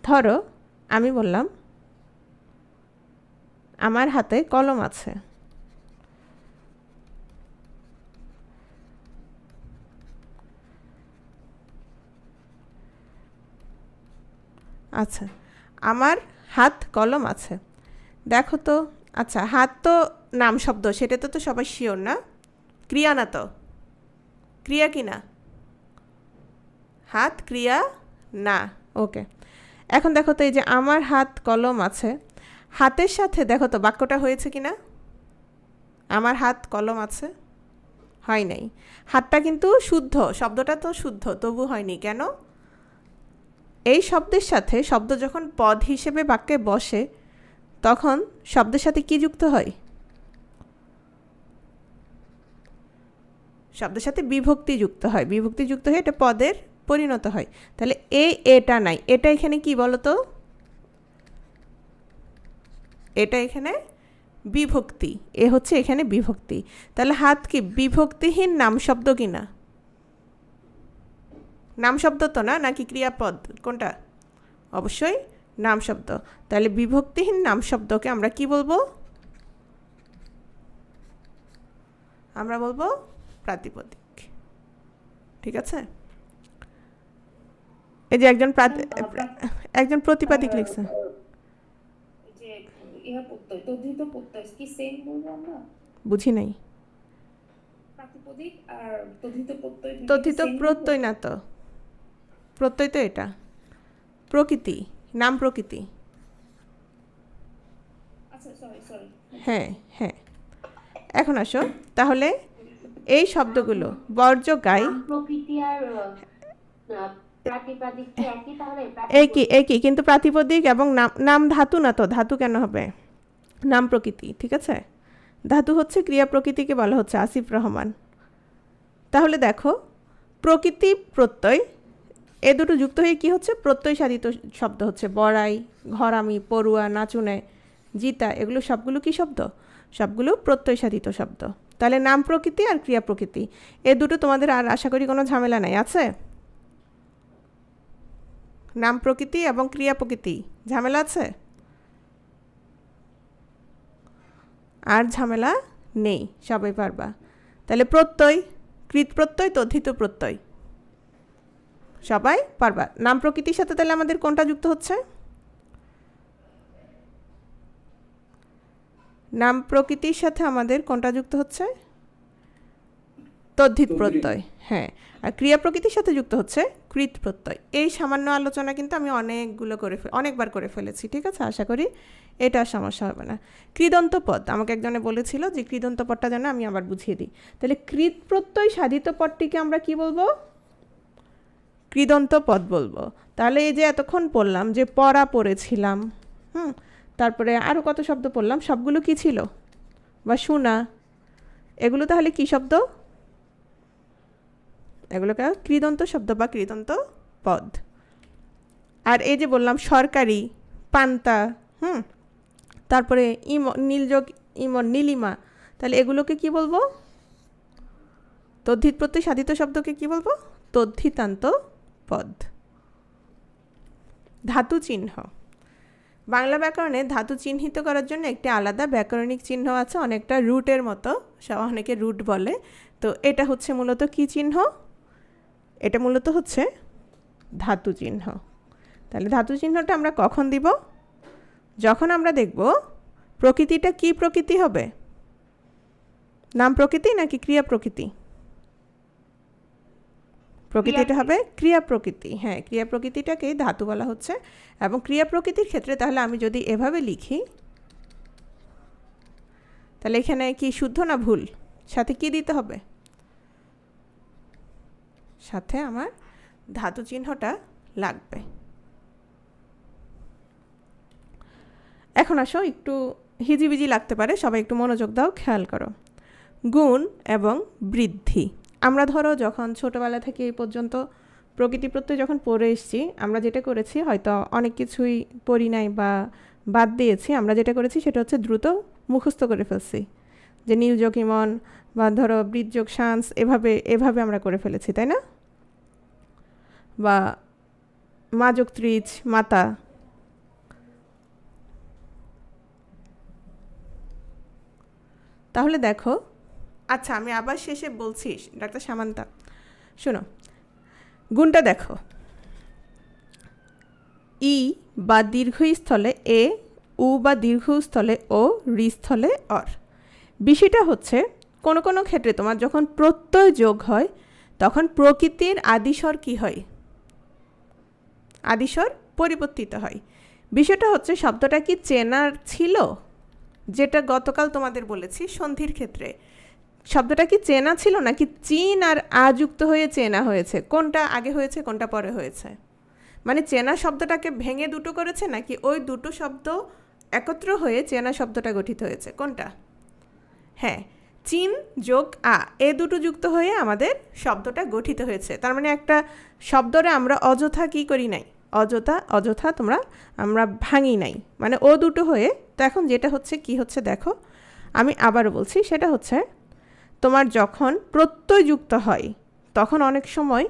ধরো আমি বললাম আমার হাতে কলম আছে। আচ্ছা, আমার হাত কলম আছে। দেখো তো, আচ্ছা হাত তো নাম শব্দ, সেটা তো সবাই শিওর না? ক্রিয়া না তো? ক্রিয়া কি না? হাত ক্রিয়া না। ওকে, এখন দেখো তো এই যে আমার হাত কলম আছে, হাতের সাথে দেখো তো বাক্যটা হয়েছে কি না? আমার হাত কলম আছে, হয় নাই। হাতটা কিন্তু শুদ্ধ, শব্দটা তো শুদ্ধ, তবু হয়নি কেন? এই শব্দের সাথে শব্দ যখন পদ হিসেবে বাক্যে বসে তখন শব্দের সাথে কি যুক্ত হয়? শব্দের সাথে বিভক্তি যুক্ত হয়। বিভক্তি যুক্ত হয়ে এটা পদের পরিণত হয়। তাহলে এটা নাই, এটা এখানে কি বলো তো? এটা এখানে বিভক্তি, এ হচ্ছে এখানে বিভক্তি। তাহলে হাত কি বিভক্তিহীন নাম শব্দ কি না? নাম শব্দ তো না, নাকি ক্রিয়াপদ, কোনটা? অবশ্যই নাম শব্দ। তাহলে বিভক্তিহীন নাম শব্দকে আমরা কি বলবো? আমরা বলবো প্রাতিপদিক, ঠিক আছে? এই যে একজন প্রতিপাদিক লিখছে। যে ইহা প্রত্যয়, তদ্ধিত প্রত্যয় কি সেম বলবো আমরা? বুঝি নাই। প্রাতিপদিক আর তদ্ধিত প্রত্যয়, তদ্ধিত প্রত্যয় না তো, প্রত্যয় তো এটা প্রকৃতি, নাম প্রকৃতি। আচ্ছা সরি। হ্যাঁ হ্যাঁ, এখন আসো তাহলে এই শব্দগুলো বর্জ্য গাই প্রকৃতি আর প্রাতিপাদিক কি একই? তাহলে একই, কিন্তু প্রাতিপদিক এবং নাম ধাতু না তো, ধাতু কেন হবে? নাম প্রকৃতি, ঠিক আছে? ধাতু হচ্ছে ক্রিয়া প্রকৃতিকে বলা হচ্ছে আসিফ রহমান। তাহলে দেখো, প্রকৃতি প্রত্যয় এ দুটো যুক্ত হয়ে কি হচ্ছে? প্রত্যয় সাধিত শব্দ হচ্ছে। বড়াই, ঘরামি, পড়ুয়া, নাচুনে, জিতা, এগুলো সবগুলো কি শব্দ? সবগুলো প্রত্যয় সাধিত শব্দ। তাহলে নাম প্রকৃতি আর ক্রিয়া প্রকৃতি এ দুটো তোমাদের আর আশা করি কোনো ঝামেলা নাই, আছে? নাম প্রকৃতি এবং ক্রিয়া প্রকৃতি ঝামেলা আছে? আর ঝামেলা নেই, সবাই পারবা। তাহলে প্রত্যয়, কৃত প্রত্যয়, তদ্ধিত প্রত্যয় সবাই পারবা। নাম প্রকৃতির সাথে তাহলে আমাদের কোনটা যুক্ত হচ্ছে? নাম প্রকৃতির সাথে আমাদের কোনটা যুক্ত হচ্ছে? তদ্ধিত প্রত্যয়। হ্যাঁ, আর ক্রিয়া প্রকৃতির সাথে যুক্ত হচ্ছে কৃত প্রত্যয়। এই সামান্য আলোচনা কিন্তু আমি অনেকবার করে ফেলেছি, ঠিক আছে? আশা করি এটা সমস্যা হবে না। কৃদন্ত পদ, আমাকে একজনে বলেছিল যে কৃদন্ত পদটা যেন আমি আবার বুঝিয়ে দিই। তাহলে কৃত প্রত্যয় সাধিত পদটিকে আমরা কি বলবো? কৃদন্ত পদ বলবো। তাহলে এই যে এতক্ষণ পড়লাম যে পড়া পড়েছিলাম, তারপরে আরও কত শব্দ পড়লাম, সবগুলো কি ছিল? বা শোনা, এগুলো তাহলে কি শব্দ? এগুলোকে কৃদন্ত শব্দ বা কৃদন্ত পদ। আর এই যে বললাম সরকারি, পান্তা, তারপরে নীলযোগ ইমন, নীলিমা, তাহলে এগুলোকে কি বলবো? তদ্ধিত প্রত্যয় সাধিত শব্দকে কি বলবো? তদ্ধিতান্ত পদ। ধাতু চিহ্ন, বাংলা ব্যাকরণে ধাতু চিহ্নিত করার জন্য একটি আলাদা ব্যাকরণিক চিহ্ন আছে, অনেকটা রুটের মতো, অনেকে রুট বলে। তো এটা হচ্ছে মূলত কি চিহ্ন? এটা মূলত হচ্ছে ধাতু চিহ্ন। তাহলে ধাতু চিহ্নটা আমরা কখন দিব? যখন আমরা দেখব প্রকৃতিটা কি প্রকৃতি হবে, নাম প্রকৃতি নাকি ক্রিয়া প্রকৃতি? প্রকৃতিটা হবে ক্রিয়া প্রকৃতি। হ্যাঁ, ক্রিয়া প্রকৃতিটাকেই ধাতু বলা হচ্ছে। এবং ক্রিয়া প্রকৃতির ক্ষেত্রে তাহলে আমি যদি এভাবে লিখি, তাহলে এখানে কি শুদ্ধ না ভুল? সাথে কি দিতে হবে? সাথে আমার ধাতু চিহ্নটা লাগবে। এখন আসো, একটু হিজিবিজি লাগতে পারে, সবাই একটু মনোযোগ দাও, খেয়াল করো। গুণ এবং বৃদ্ধি। আমরা ধরো যখন ছোটোবেলা থেকে এই পর্যন্ত প্রকৃতি প্রত্যয় যখন পড়ে এসেছি, আমরা যেটা করেছি হয়তো অনেক কিছুই পড়ি নাই বা বাদ দিয়েছি। আমরা যেটা করেছি সেটা হচ্ছে দ্রুত মুখস্থ করে ফেলছি, যে নীলযোগ ইমন বা ধরো বৃদ্ধযোগ শান্স এভাবে আমরা করে ফেলেছি, তাই না? বা মাযোগ ত্রিজ মাতা। তাহলে দেখো, আচ্ছা আমি আবার শেষে বলছি ডাক্তার সামান্তা, শোনো গুণটা দেখো, ই বা দীর্ঘ স্থলে এ, উ বা দীর্ঘ স্থলে ও, রি স্থলে অর। বিষয়টা হচ্ছে কোনো কোনো ক্ষেত্রে তোমার যখন প্রত্যয় যোগ হয় তখন প্রকৃতির আদিস্বর কি হয়? আদিস্বর পরিবর্তিত হয়। বিষয়টা হচ্ছে শব্দটা কি চেনার ছিল? যেটা গতকাল তোমাদের বলেছি সন্ধির ক্ষেত্রে, শব্দটা কি চেনা ছিল নাকি চিন আর আ যুক্ত হয়ে চেনা হয়েছে? কোনটা আগে হয়েছে কোনটা পরে হয়েছে? মানে চেনা শব্দটাকে ভেঙে দুটো করেছে নাকি ওই দুটো শব্দ একত্র হয়ে চেনা শব্দটা গঠিত হয়েছে? কোনটা? হ্যাঁ, চিন যোগ আ এ দুটো যুক্ত হয়ে আমাদের শব্দটা গঠিত হয়েছে। তার মানে একটা শব্দরে আমরা অযথা কি করি নাই, অযথা আমরা ভাঙি নাই, মানে ও দুটো হয়ে। তো এখন যেটা হচ্ছে কি হচ্ছে দেখো, আমি আবারও বলছি, সেটা হচ্ছে তোমার যখন প্রত্যয় যুক্ত হয় তখন অনেক সময়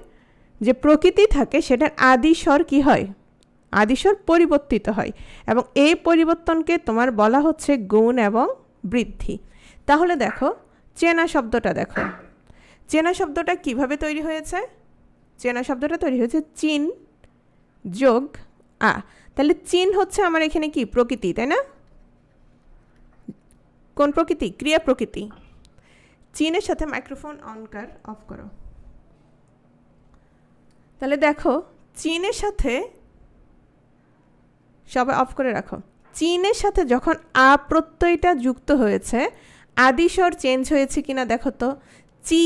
যে প্রকৃতি থাকে সেটার আদিস্বর কি হয়? আদিস্বর পরিবর্তিত হয়, এবং এই পরিবর্তনকে তোমার বলা হচ্ছে গুণ এবং বৃদ্ধি। তাহলে দেখো চেনা শব্দটা দেখো, চেনা শব্দটা কিভাবে তৈরি হয়েছে? চেনা শব্দটা তৈরি হয়েছে চিন যোগ আ। তাহলে চিন হচ্ছে আমার এখানে কি প্রকৃতি, তাই না? কোন প্রকৃতি? ক্রিয়া প্রকৃতি। চিনের সাথে মাইক্রোফোন অফ করো। তাহলে দেখো চিনের সাথে, সবাই অফ করে রাখো, চিনের সাথে যখন আ প্রত্যয়টা যুক্ত হয়েছে আদিস্বর চেঞ্জ হয়েছে কিনা দেখো তো। চি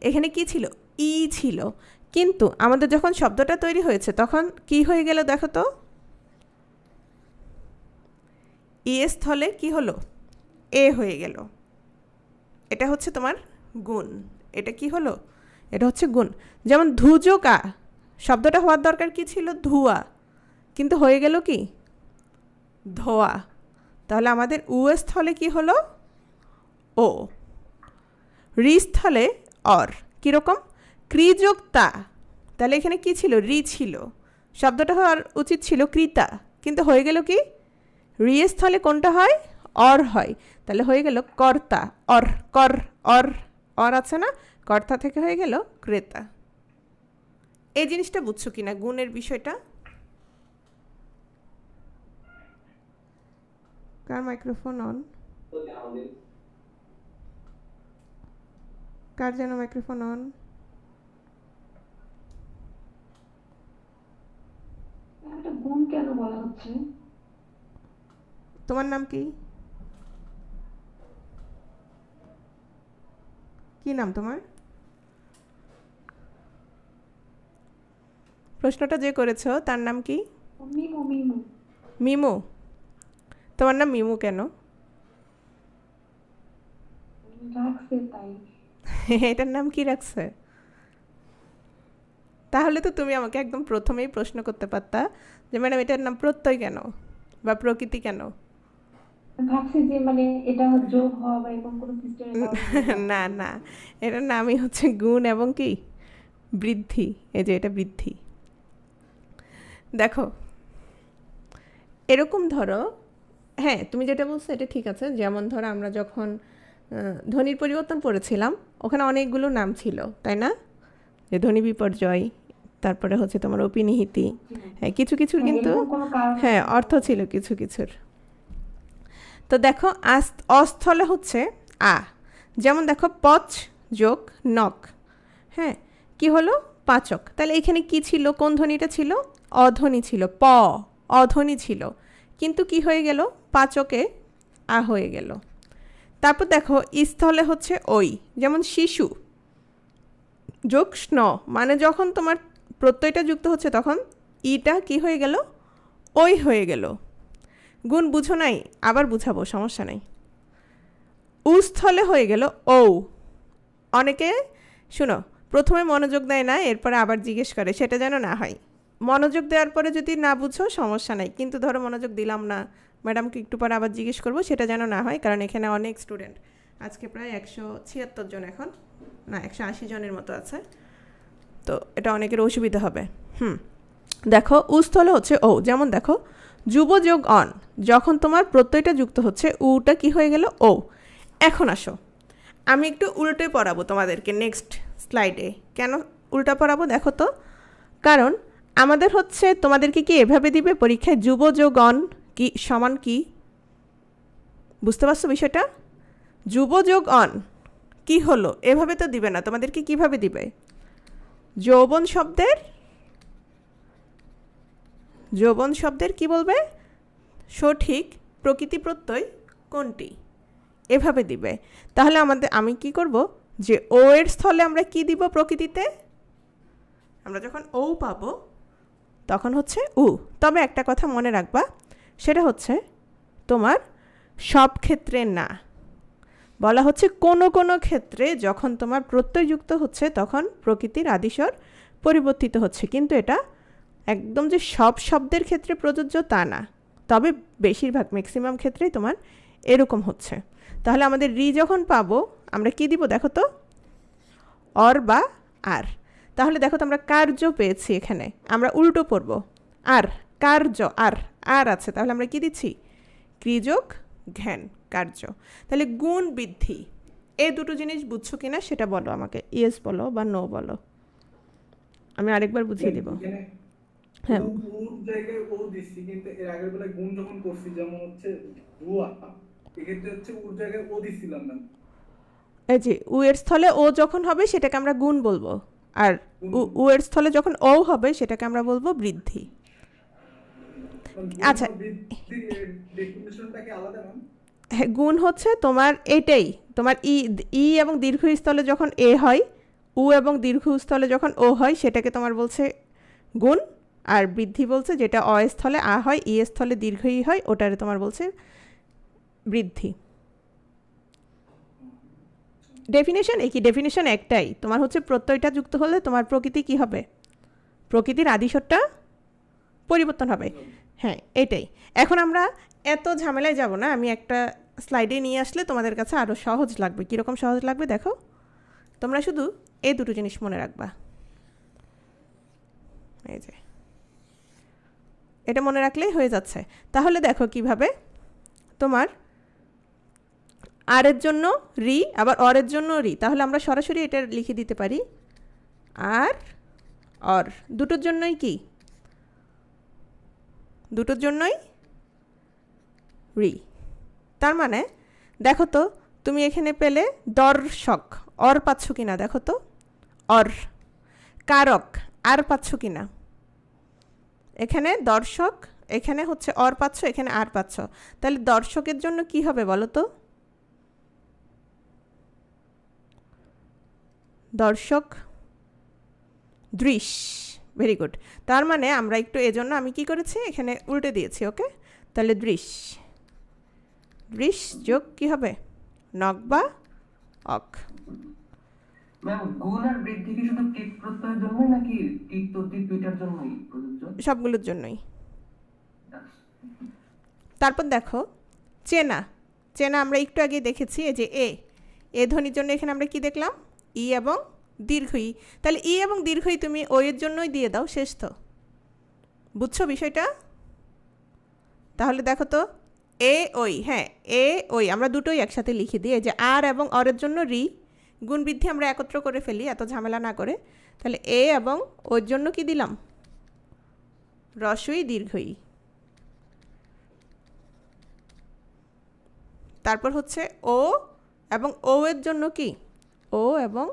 এখানে কি ছিল? ই ছিল, কিন্তু আমাদের যখন শব্দটা তৈরি হয়েছে তখন কি হয়ে গেল দেখো তো। ই এর স্থলে কি হলো? এ হয়ে গেল। এটা হচ্ছে তোমার গুণ। এটা কি হলো? এটা হচ্ছে গুণ। যেমন ধুজোকা শব্দটা হওয়ার দরকার কি ছিল? ধুয়া, কিন্তু হয়ে গেল কি? ধোয়া। তাহলে আমাদের উ স্থলে কি হলো? ও। রি স্থলে অর। কীরকম? ক্রিযোক্তা, তাহলে এখানে কি ছিল? রি ছিল, শব্দটা হওয়ার উচিত ছিল কৃতা, কিন্তু হয়ে গেল কি? রি স্থলে কোনটা হয়? অর হয়। তাহলে হয়ে গেল কর্তা। অর কর অর অর আছে না, কর্তা থেকে হয়ে গেল ক্রেতা। এই জিনিসটা বুঝছো কিনা গুণের বিষয়টা? কার মাইক্রোফোন অন? কার যেন মাইক্রোফোন অন? গুণ কেন বলা হচ্ছে? তোমার নাম কি? কি নাম তোমার? প্রশ্নটা যে করেছো তার নাম কি? মিমু। মিমু। মিমু? তোমার নাম মিমু কেন? রাখছে তাই। এটার নাম কি রাখছে? তাহলে তো তুমি আমাকে একদম প্রথমেই প্রশ্ন করতে পারতা যে ম্যাডাম এটার নাম প্রত্যয় কেন বা প্রকৃতি কেন? ভাবছি যে মানে এটা যোগ হওয়া বা এরকম কোনো সিস্টেমে না না, এটার নামই হচ্ছে গুণ এবং কি বৃদ্ধি। এই যে এটা বৃদ্ধি। দেখো এরকম ধরো, হ্যাঁ তুমি যেটা বলছো এটা ঠিক আছে। যেমন ধরো আমরা যখন ধ্বনির পরিবর্তন পড়েছিলাম ওখানে অনেকগুলো নাম ছিল, তাই না? যে ধ্বনি বিপর্যয়, তারপরে হচ্ছে তোমার অপিনিহিতি, হ্যাঁ কিছু কিছুর কিন্তু হ্যাঁ অর্থ ছিল কিছু কিছুর। তো দেখো অস্থলে হচ্ছে আ। যেমন দেখো পচ যোগ নক, হ্যাঁ কি হলো? পাচক। তাহলে এখানে কি ছিল? কোন ধ্বনিটা ছিল? অধ্বনি ছিল, প অধ্বনি ছিল, কিন্তু কি হয়ে গেল? পাচকে আ হয়ে গেল। তারপর দেখো স্থলে হচ্ছে ওই, যেমন শিশু যোগ স্ন, মানে যখন তোমার প্রত্যয়টা যুক্ত হচ্ছে তখন ইটা কি হয়ে গেল? ওই হয়ে গেল। গুণ বুঝো নাই? আবার বুঝাবো, সমস্যা নাই। উ স্থলে হয়ে গেল ও। অনেকে শুনো প্রথমে মনোযোগ দেয় না, এরপরে আবার জিজ্ঞেস করে, সেটা যেন না হয়। মনোযোগ দেওয়ার পরে যদি না বুঝো সমস্যা নাই, কিন্তু ধরো মনোযোগ দিলাম না, ম্যাডামকে একটু পরে আবার জিজ্ঞেস করবো, সেটা যেন না হয়। কারণ এখানে অনেক স্টুডেন্ট, আজকে প্রায় 176 জন, এখন না 180 জনের মতো আছে, তো এটা অনেকের অসুবিধা হবে। দেখো উস্থলে হচ্ছে ও। যেমন দেখো যুব যোগ অন, যখন তোমার প্রত্যয়টা যুক্ত হচ্ছে উটা কি হয়ে গেল ও। এখন আসো আমি একটু উল্টে পড়াবো তোমাদেরকে নেক্সট স্লাইডে। কেন উল্টা পড়াবো দেখো তো, কারণ আমাদের হচ্ছে তোমাদেরকে কি এভাবে দিবে পরীক্ষায়, যুব যোগ অন কি সমান কি, বুঝতে পারছো বিষয়টা? যুব যোগ অন কি হলো, এভাবে তো দিবে না, তোমাদেরকে কিভাবে দিবে? যৌবন শব্দের কি বলবে, সঠিক প্রকৃতি প্রত্যয় কোনটি, এভাবে দিবে। তাহলে আমি কি করব, যে ও এর স্থলে আমরা কি দিব প্রকৃতিতে, আমরা যখন ও পাবো তখন হচ্ছে উ। তবে একটা কথা মনে রাখবা, সেটা হচ্ছে তোমার সব ক্ষেত্রে না, বলা হচ্ছে কোনো কোনো ক্ষেত্রে যখন তোমার প্রত্যয় যুক্ত হচ্ছে তখন প্রকৃতির আদিস্বর পরিবর্তিত হচ্ছে, কিন্তু এটা একদম যে সব শব্দের ক্ষেত্রে প্রযোজ্য তা না, তবে বেশিরভাগ ম্যাক্সিমাম ক্ষেত্রেই তোমার এরকম হচ্ছে। তাহলে আমাদের রি যখন পাবো আমরা কি দিব দেখো তো, অর বা আর। তাহলে দেখো তো আমরা কার্য পেয়েছি, এখানে আমরা উল্টো পড়ব, আর কার্য, আর আছে, তাহলে আমরা কি দিচ্ছি ক্রিযোগ ঘ্যান, কার্য। তাহলে গুণ বৃদ্ধি, এই দুটো জিনিস বুঝছো কিনা সেটা বলো আমাকে, ইয়েস বলো বা নো বলো, আমি আরেকবার বুঝিয়ে দেব। হ্যাঁ, উর জায়গায় ও দিচ্ছি, কিন্তু এর আগের বেলা গুণ যখন করছি, যেমন হচ্ছে রুয়া, এক্ষেত্রে হচ্ছে উর জায়গায় ও দিছিলাম না। এই যে উ এর স্থলে ও যখন হবে সেটাকে আমরা গুণ বলবো, আর উ এর স্থলে যখন ও হবে সেটাকে আমরা বলবো বৃদ্ধি। আচ্ছা, ডেফিনিশনটা কি আলাদা না? হ্যাঁ, গুণ হচ্ছে তোমার এটাই, তোমার ই এবং দীর্ঘ স্থলে যখন এ হয়, উ এবং দীর্ঘ স্থলে যখন ও হয় সেটাকে তোমার বলছে গুণ, আর বৃদ্ধি বলছে যেটা অ স্থলে আ হয়, ই স্থলে দীর্ঘ ই হয়, ওটারে তোমার বলছে বৃদ্ধি। ডেফিনেশন একই, ডেফিনেশন একটাই, তোমার হচ্ছে প্রত্যয়টা যুক্ত হলে তোমার প্রকৃতি কি হবে, প্রকৃতির আদিস্বরটা পরিবর্তন হবে। হ্যাঁ এটাই। এখন আমরা এত ঝামেলায় যাব না, আমি একটা স্লাইডে নিয়ে আসলে তোমাদের কাছে আরও সহজ লাগবে। কীরকম সহজ লাগবে দেখো, তোমরা শুধু এই দুটো জিনিস মনে রাখবা, এই যে এটা মনে রাখলেই হয়ে যাচ্ছে। তাহলে দেখো কিভাবে তোমার আর এর জন্য রি, আবার অরের জন্য রি, তাহলে আমরা সরাসরি এটা লিখে দিতে পারি আর অর, দুটোর জন্যই কি, দুটোর জন্যই রি। তার মানে দেখো তো তুমি এখানে পেলে দর্শক, অর পাচ্ছ কিনা দেখো তো, অর। কারক, আর পাচ্ছ কিনা, এখানে দর্শক, এখানে হচ্ছে অর পাচ্ছ, এখানে আর পাচ্ছ, তাহলে দর্শকের জন্য কি হবে বলো তো, দর্শক দৃশ, ভেরি গুড। তার মানে আমরা একটু এজন্য আমি কি করেছি এখানে উল্টে দিয়েছি, ওকে। তাহলে দৃশ, দৃশ যোগ কি হবে নক বা অক। ম্যাম গুণ আর বৃদ্ধি কি শুধু টিপ প্রত্যয়ের জন্যই নাকি টিপ তদ্ধিত দুইটার জন্যই প্রযোজ্য? সবগুলোর জন্যই। তারপর দেখো চেনা, চেনা আমরা একটু আগে দেখেছি, এই যে এ ধ্বনির জন্য এখানে আমরা কি দেখলাম, ই এবং দীর্ঘ ই, তাহলে ই এবং দীর্ঘ ই তুমি ও এর জন্যই দিয়ে দাও, শেষ তো। বুঝছো বিষয়টা? তাহলে দেখো তো এ ওই, হ্যাঁ এ ওই আমরা দুটোই একসাথে লিখে দিই, এই যে আর এবং অরের জন্য রি, গুণ বৃদ্ধি আমরা একত্র করে ফেলি এত ঝামেলা না করে। তাহলে এ এবং ওর জন্য কি দিলাম, রস্বই দীর্ঘই। তারপর হচ্ছে ও এবং ও এর জন্য কি, ও এবং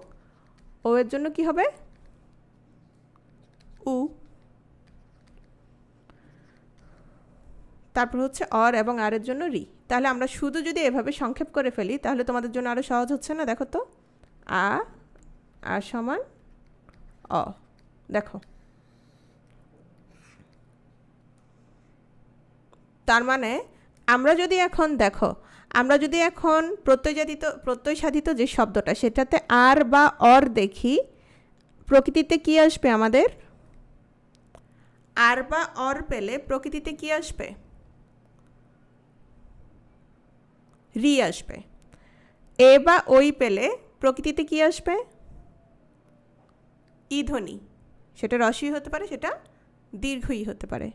ও এর জন্য কি হবে উ। তারপর হচ্ছে অর এবং আর এর জন্য রি। তাহলে আমরা শুধু যদি এভাবে সংক্ষেপ করে ফেলি তাহলে তোমাদের জন্য আরও সহজ হচ্ছে না? দেখো তো আ সমান অ, দেখো তার মানে আমরা যদি এখন দেখো আমরা যদি এখন প্রত্যয় সাধিত যে শব্দটা সেটাতে আর বা অর দেখি, প্রকৃতিতে কি আসবে আমাদের? আর বা অর পেলে প্রকৃতিতে কি আসবে? রি আসবে। এ বা ওই পেলে প্রকৃতিতে কি আসবে? ই ধ্বনি। সেটা রস্বই হতে পারে, সেটা দীর্ঘই হতে পারে।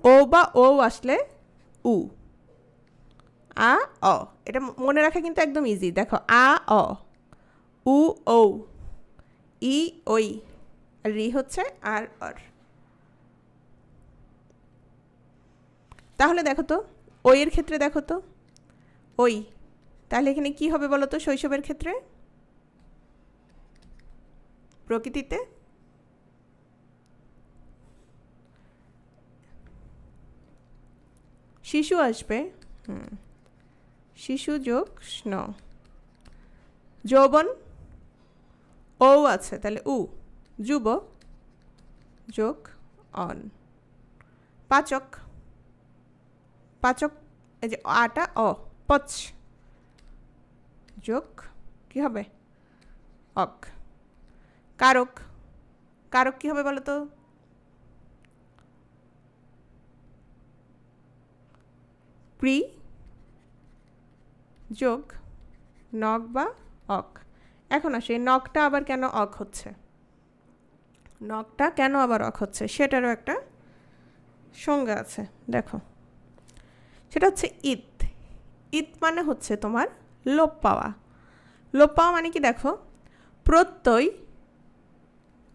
ও বা ও আসলে উ, আ অ। এটা মনে রাখা কিন্তু একদম ইজি। দেখো, আ অ, উ ও, ই ওই, আর রি হচ্ছে আর অর। তাহলে দেখো তো ওই এর ক্ষেত্রে, দেখো তো ওই, তাহলে এখানে কি হবে বলো তো শৈশবের ক্ষেত্রে? প্রকৃতিতে শিশু আসবে, শিশু যোগ স্ন। যৌবন ও আছে, তাহলে উ, যুব যোগ অন। পাচক, পাচক এই যে আটা অ, পচ যোগ কি হবে? অক। কারক, কারক কি হবে বলো তো? প্রি যোগ নক বা অক। এখন আসে নকটা আবার কেন অক হচ্ছে, নকটা কেন আবার অক হচ্ছে সেটারও একটা সংজ্ঞা আছে। দেখো, সেটা হচ্ছে ইত। ইত মানে হচ্ছে তোমার লোপ পাওয়া। লোপ পাওয়া মানে কি? দেখো, প্রত্যয়,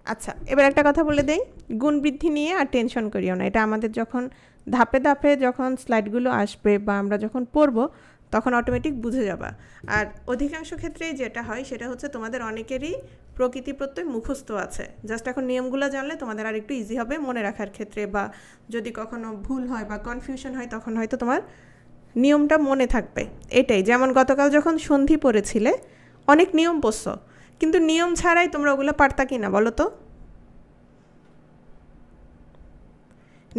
আচ্ছা এবার একটা কথা বলে দেই, গুণ বৃদ্ধি নিয়ে আর টেনশন করিও না। এটা আমাদের যখন ধাপে ধাপে যখন স্লাইডগুলো আসবে বা আমরা যখন পড়ব তখন অটোমেটিক বুঝে যাবা। আর অধিকাংশ ক্ষেত্রেই যেটা হয় সেটা হচ্ছে তোমাদের অনেকেরই প্রকৃতি প্রত্যয় মুখস্থ আছে। জাস্ট এখন নিয়মগুলো জানলে তোমাদের আর একটু ইজি হবে মনে রাখার ক্ষেত্রে, বা যদি কখনো ভুল হয় বা কনফিউশন হয় তখন হয়তো তোমার নিয়মটা মনে থাকবে। এটাই, যেমন গতকাল যখন সন্ধি পড়েছিলে অনেক নিয়ম পড়ছ, কিন্তু নিয়ম ছাড়াই তোমরা ওগুলো পারতা কি না বলো তো?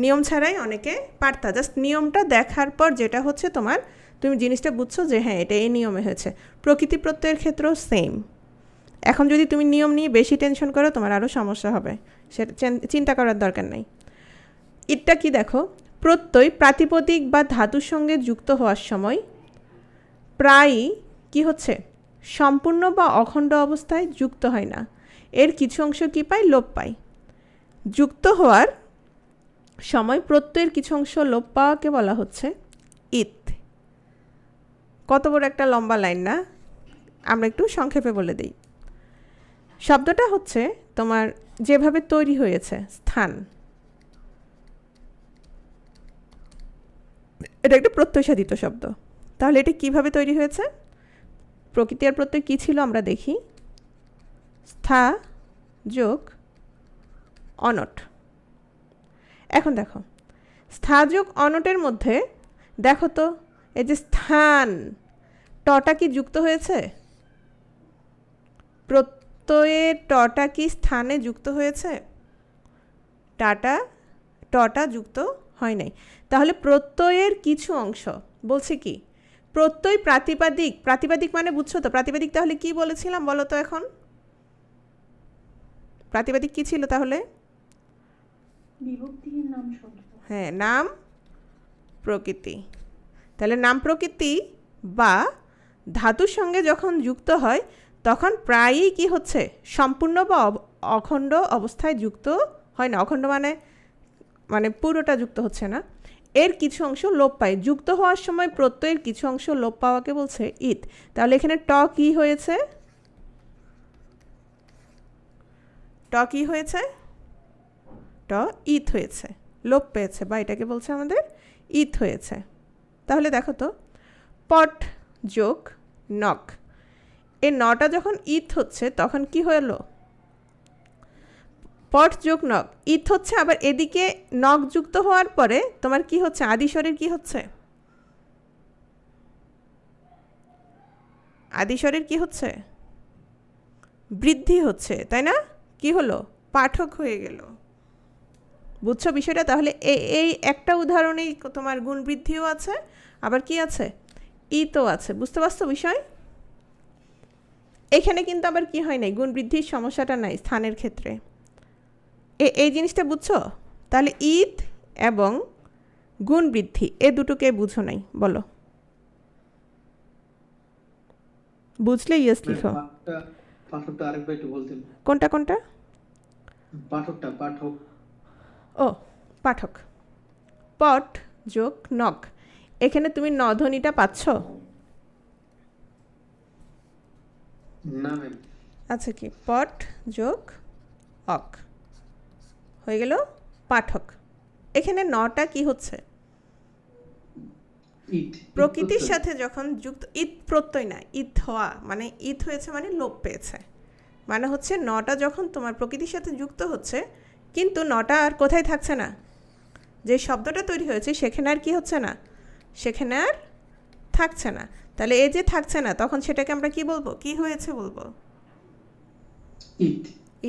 নিয়ম ছাড়াই অনেকে পারতা, জাস্ট নিয়মটা দেখার পর যেটা হচ্ছে তোমার, তুমি জিনিসটা বুঝছো যে হ্যাঁ এটা এই নিয়মে হয়েছে। প্রকৃতি প্রত্যয়ের ক্ষেত্রেও সেম। এখন যদি তুমি নিয়ম নিয়ে বেশি টেনশন করো তোমার আরও সমস্যা হবে, সেটা চিন্তা করার দরকার নেই। এটা কি? দেখো, প্রত্যয় প্রাতিপদিক বা ধাতুর সঙ্গে যুক্ত হওয়ার সময় প্রায়ই কি হচ্ছে? সম্পূর্ণ বা অখণ্ড অবস্থায় যুক্ত হয় না, এর কিছু অংশ কি পায়? লোপ পায়। যুক্ত হওয়ার সময় প্রত্যয়ের কিছু অংশ লোপ পাওয়াকে বলা হচ্ছে ইত। কত বড় একটা লম্বা লাইন না? আমরা একটু সংক্ষেপে বলে দিই। শব্দটা হচ্ছে তোমার যেভাবে তৈরি হয়েছে, স্থান, এটা একটা প্রত্যয় সাধিত শব্দ। তাহলে এটা কিভাবে তৈরি হয়েছে? প্রকৃতি আর প্রত্যয় কী ছিল আমরা দেখি, স্থা যোগ অনট। এখন দেখো, স্থা যোগ অনটের মধ্যে দেখো তো এই যে স্থান, টটা কি যুক্ত হয়েছে? প্রত্যয়ের টটা কি স্থানে যুক্ত হয়েছে? টটা যুক্ত হয় নাই। তাহলে প্রত্যয়ের কিছু অংশ বলছে কি? প্রত্যয় প্রাতিপাদিক, প্রাতিপাদিক মানে বুঝছো তো? প্রাতিপাদিক তাহলে কি বলেছিলাম বলো তো? এখন প্রাতিপাদিক কি ছিল তাহলে? বিভক্তিহীন নাম শব্দ। হ্যাঁ, নাম প্রকৃতি। তাহলে নাম প্রকৃতি বা ধাতুর সঙ্গে যখন যুক্ত হয় তখন প্রায়ই কি হচ্ছে? সম্পূর্ণ বা অখণ্ড অবস্থায় যুক্ত হয় না। অখণ্ড মানে পুরোটা যুক্ত হচ্ছে না, এর কিছু অংশ লোপ পায়। যুক্ত হওয়ার সময় প্রত্যয়ের কিছু অংশ লোপ পাওয়াকে বলছে ইত। তাহলে এখানে ট কি হয়েছে? ট কি হয়েছে? ট ইত হয়েছে, লোপ পেয়েছে, বা এটাকে বলছে আমাদের ইত হয়েছে। তাহলে দেখো তো, পট যোগ নক, এই নটা যখন ইত হচ্ছে তখন কি হলো? পট যোগ নক, ইত হচ্ছে। আবার এদিকে নক যুক্ত হওয়ার পরে তোমার কি হচ্ছে? আদিস্বরের কি হচ্ছে? আদিস্বরের কি হচ্ছে? বৃদ্ধি হচ্ছে, তাই না? কি হলো? পাঠক হয়ে গেল। বুঝছো বিষয়টা? তাহলে এই একটা উদাহরণেই তোমার গুণ বৃদ্ধিও আছে, আবার কি আছে? ই তো আছে, বুঝতে পারছো বিষয়? এখানে কিন্তু আবার কি হয় নাই, গুণ বৃদ্ধির সমস্যাটা নাই স্থানের ক্ষেত্রে। এই জিনিসটা বুঝছো? তাহলে ঈদ এবং গুণ বৃদ্ধি এ দুটোকে বুঝো নাই, বলো। বুঝলে ইয়েস লিখো। পাঠকটা আরেকবার একটু বলতেন। কোনটা কোনটা? পাঠক। ও পাঠক, পট যোগ নক। এখানে তুমি ন ধ্বনিটা পাচ্ছ? না ম্যাম। আচ্ছা, কি পট যোগ অক হয়ে গেল পাঠক। এখানে নটা কি হচ্ছে? প্রকৃতির সাথে যখন যুক্ত, ঈদ প্রত্যয় না, ঈদ হওয়া মানে ঈদ হয়েছে মানে লোপ পেয়েছে, মানে হচ্ছে নটা যখন তোমার প্রকৃতির সাথে যুক্ত হচ্ছে, কিন্তু নটা আর কোথায় থাকছে না, যে শব্দটা তৈরি হয়েছে সেখানে আর কি হচ্ছে না, সেখানে আর থাকছে না। তাহলে এই যে থাকছে না, তখন সেটাকে আমরা কি বলবো, কি হয়েছে বলবো?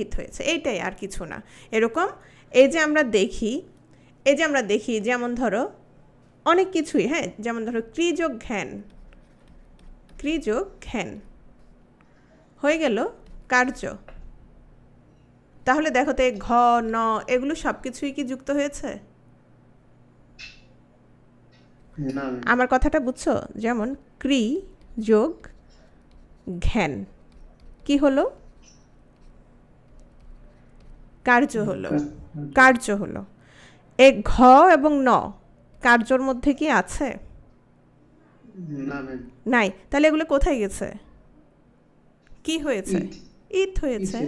ঈদ হয়েছে, এইটাই, আর কিছু না। এরকম এই যে আমরা দেখি, যেমন ধরো অনেক কিছুই, হ্যাঁ, যেমন ধরো ক্রিযোগ ঘ্যান হয়ে গেল কার্য। তাহলে দেখো তো ঘ ন এগুলো সব কিছুই কি যুক্ত হয়েছে? আমার কথাটা বুঝছো? যেমন ক্রি যোগ ঘ্যান কি হলো? কার্য হলো। এই ঘ এবং ন কার্যর মধ্যে কি আছে? নাই। তাহলে এগুলো কোথায় গেছে? কি হয়েছে? ঈদ হয়েছে।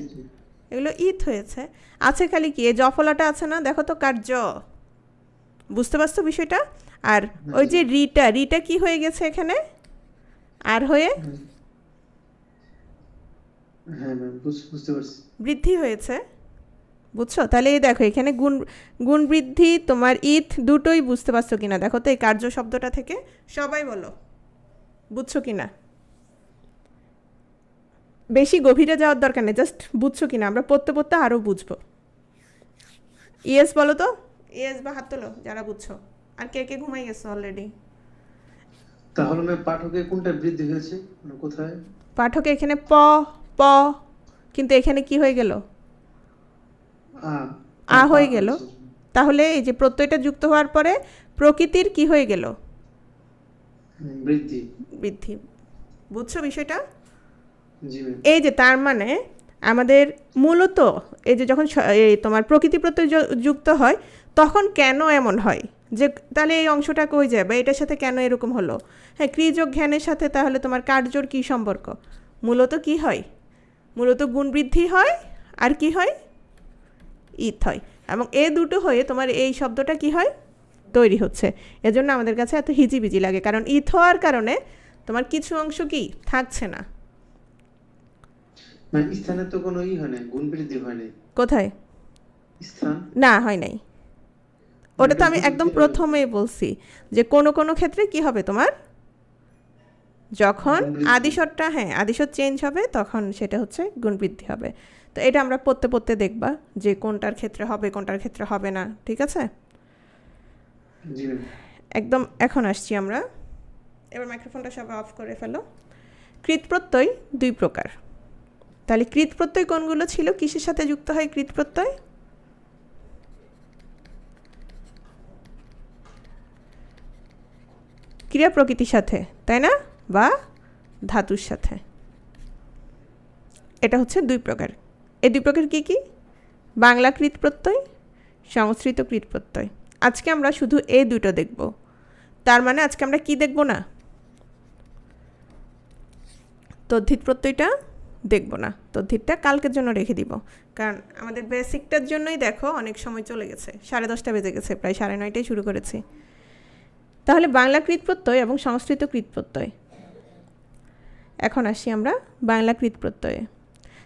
এগুলো ঈদ হয়েছে। আছে খালি কি, এই জফলাটা আছে না, দেখো তো কার্য। বুঝতে পারছো বিষয়টা? আর ওই যে রিটা কি হয়ে গেছে এখানে? আর হয়ে বৃদ্ধি হয়েছে। বুঝছো? তাহলে এই দেখো এখানে গুণ বৃদ্ধি তোমার ঈদ দুটোই বুঝতে পারছো কিনা দেখো তো এই কার্য শব্দটা থেকে। সবাই বলো বুঝছো কিনা? বেশি গভীরে যাওয়ার দরকার নেই, জাস্ট বুঝছো কিনা, আমরা পড়তে আরও বুঝবো। ইয়েস বলো তো, ইয়েস বা হাত তোলো যারা বুঝছো। আর কে ঘুমাই গেছো অলরেডি? তাহলে পাঠকে কোনটা বৃদ্ধি হয়েছে, কোথায়? পাঠকে এখানে প কিন্তু এখানে কি হয়ে গেল? আ হয়ে গেল। তাহলে এই যে প্রত্যয়টা যুক্ত হওয়ার পরে প্রকৃতির কি হয়ে গেল? বৃদ্ধি। বুঝছো বিষয়টা? এই যে তার মানে আমাদের মূলত এই যে যখন তোমার প্রকৃতি প্রত্যয় যুক্ত হয় তখন কেন এমন হয়, যে তাহলে এই অংশটা কই যায় বা এটার সাথে কেন এরকম হলো? হ্যাঁ, ক্রিযোগ ঘ্যানের সাথে তাহলে তোমার কার্যর কি সম্পর্ক? মূলত কি হয়? মূলত গুণ বৃদ্ধি হয়, আর কি হয়? ঈদ হয়। এবং এ দুটো হয়ে তোমার এই শব্দটা কি হয়? তৈরি হচ্ছে। এজন্য আমাদের কাছে এত হিজিবিজি লাগে, কারণ ঈদ হওয়ার কারণে তোমার কিছু অংশ কি থাকছে না। স্থানে তো কোনো হয় না, গুণ বৃদ্ধি হয় না। কোথায়? স্থান না, হয় নাই। ওটা তো আমি একদম প্রথমেই বলছি যে কোনো ক্ষেত্রে কি হবে তোমার, যখন আদিশরটা, হ্যাঁ, আদিশর চেঞ্জ হবে তখন সেটা হচ্ছে গুণ বৃদ্ধি হবে। তো এটা আমরা পড়তে দেখবা যে কোনটার ক্ষেত্রে হবে, কোনটার ক্ষেত্রে হবে না। ঠিক আছে? একদম এখন আসছি আমরা। এবার মাইক্রোফোনটা সব অফ করে ফেলো। কৃত প্রত্যয় দুই প্রকার। তাহলে কৃত প্রত্যয় কোনগুলো ছিল? কিসের সাথে যুক্ত হয় কৃত প্রত্যয়? ক্রিয়া প্রকৃতির সাথে, তাই না? বা ধাতুর সাথে। এটা হচ্ছে দুই প্রকার। এই দুই প্রকার কি কি? বাংলা কৃত প্রত্যয়, সংস্কৃত কৃত প্রত্যয়। আজকে আমরা শুধু এই দুটো দেখব। তার মানে আজকে আমরা কি দেখব না? তদ্ধিত প্রত্যয়টা দেখব না। তদ্ধিতটা কালকের জন্য রেখে দিব, কারণ আমাদের বেসিকটার জন্যই দেখো অনেক সময় চলে গেছে, 10:30 বেজে গেছে, প্রায় 9:30টায় শুরু করেছি। তাহলে বাংলা কৃত প্রত্যয় এবং সংস্কৃত কৃত প্রত্যয়। এখন আসি আমরা বাংলা কৃত প্রত্যয়ে।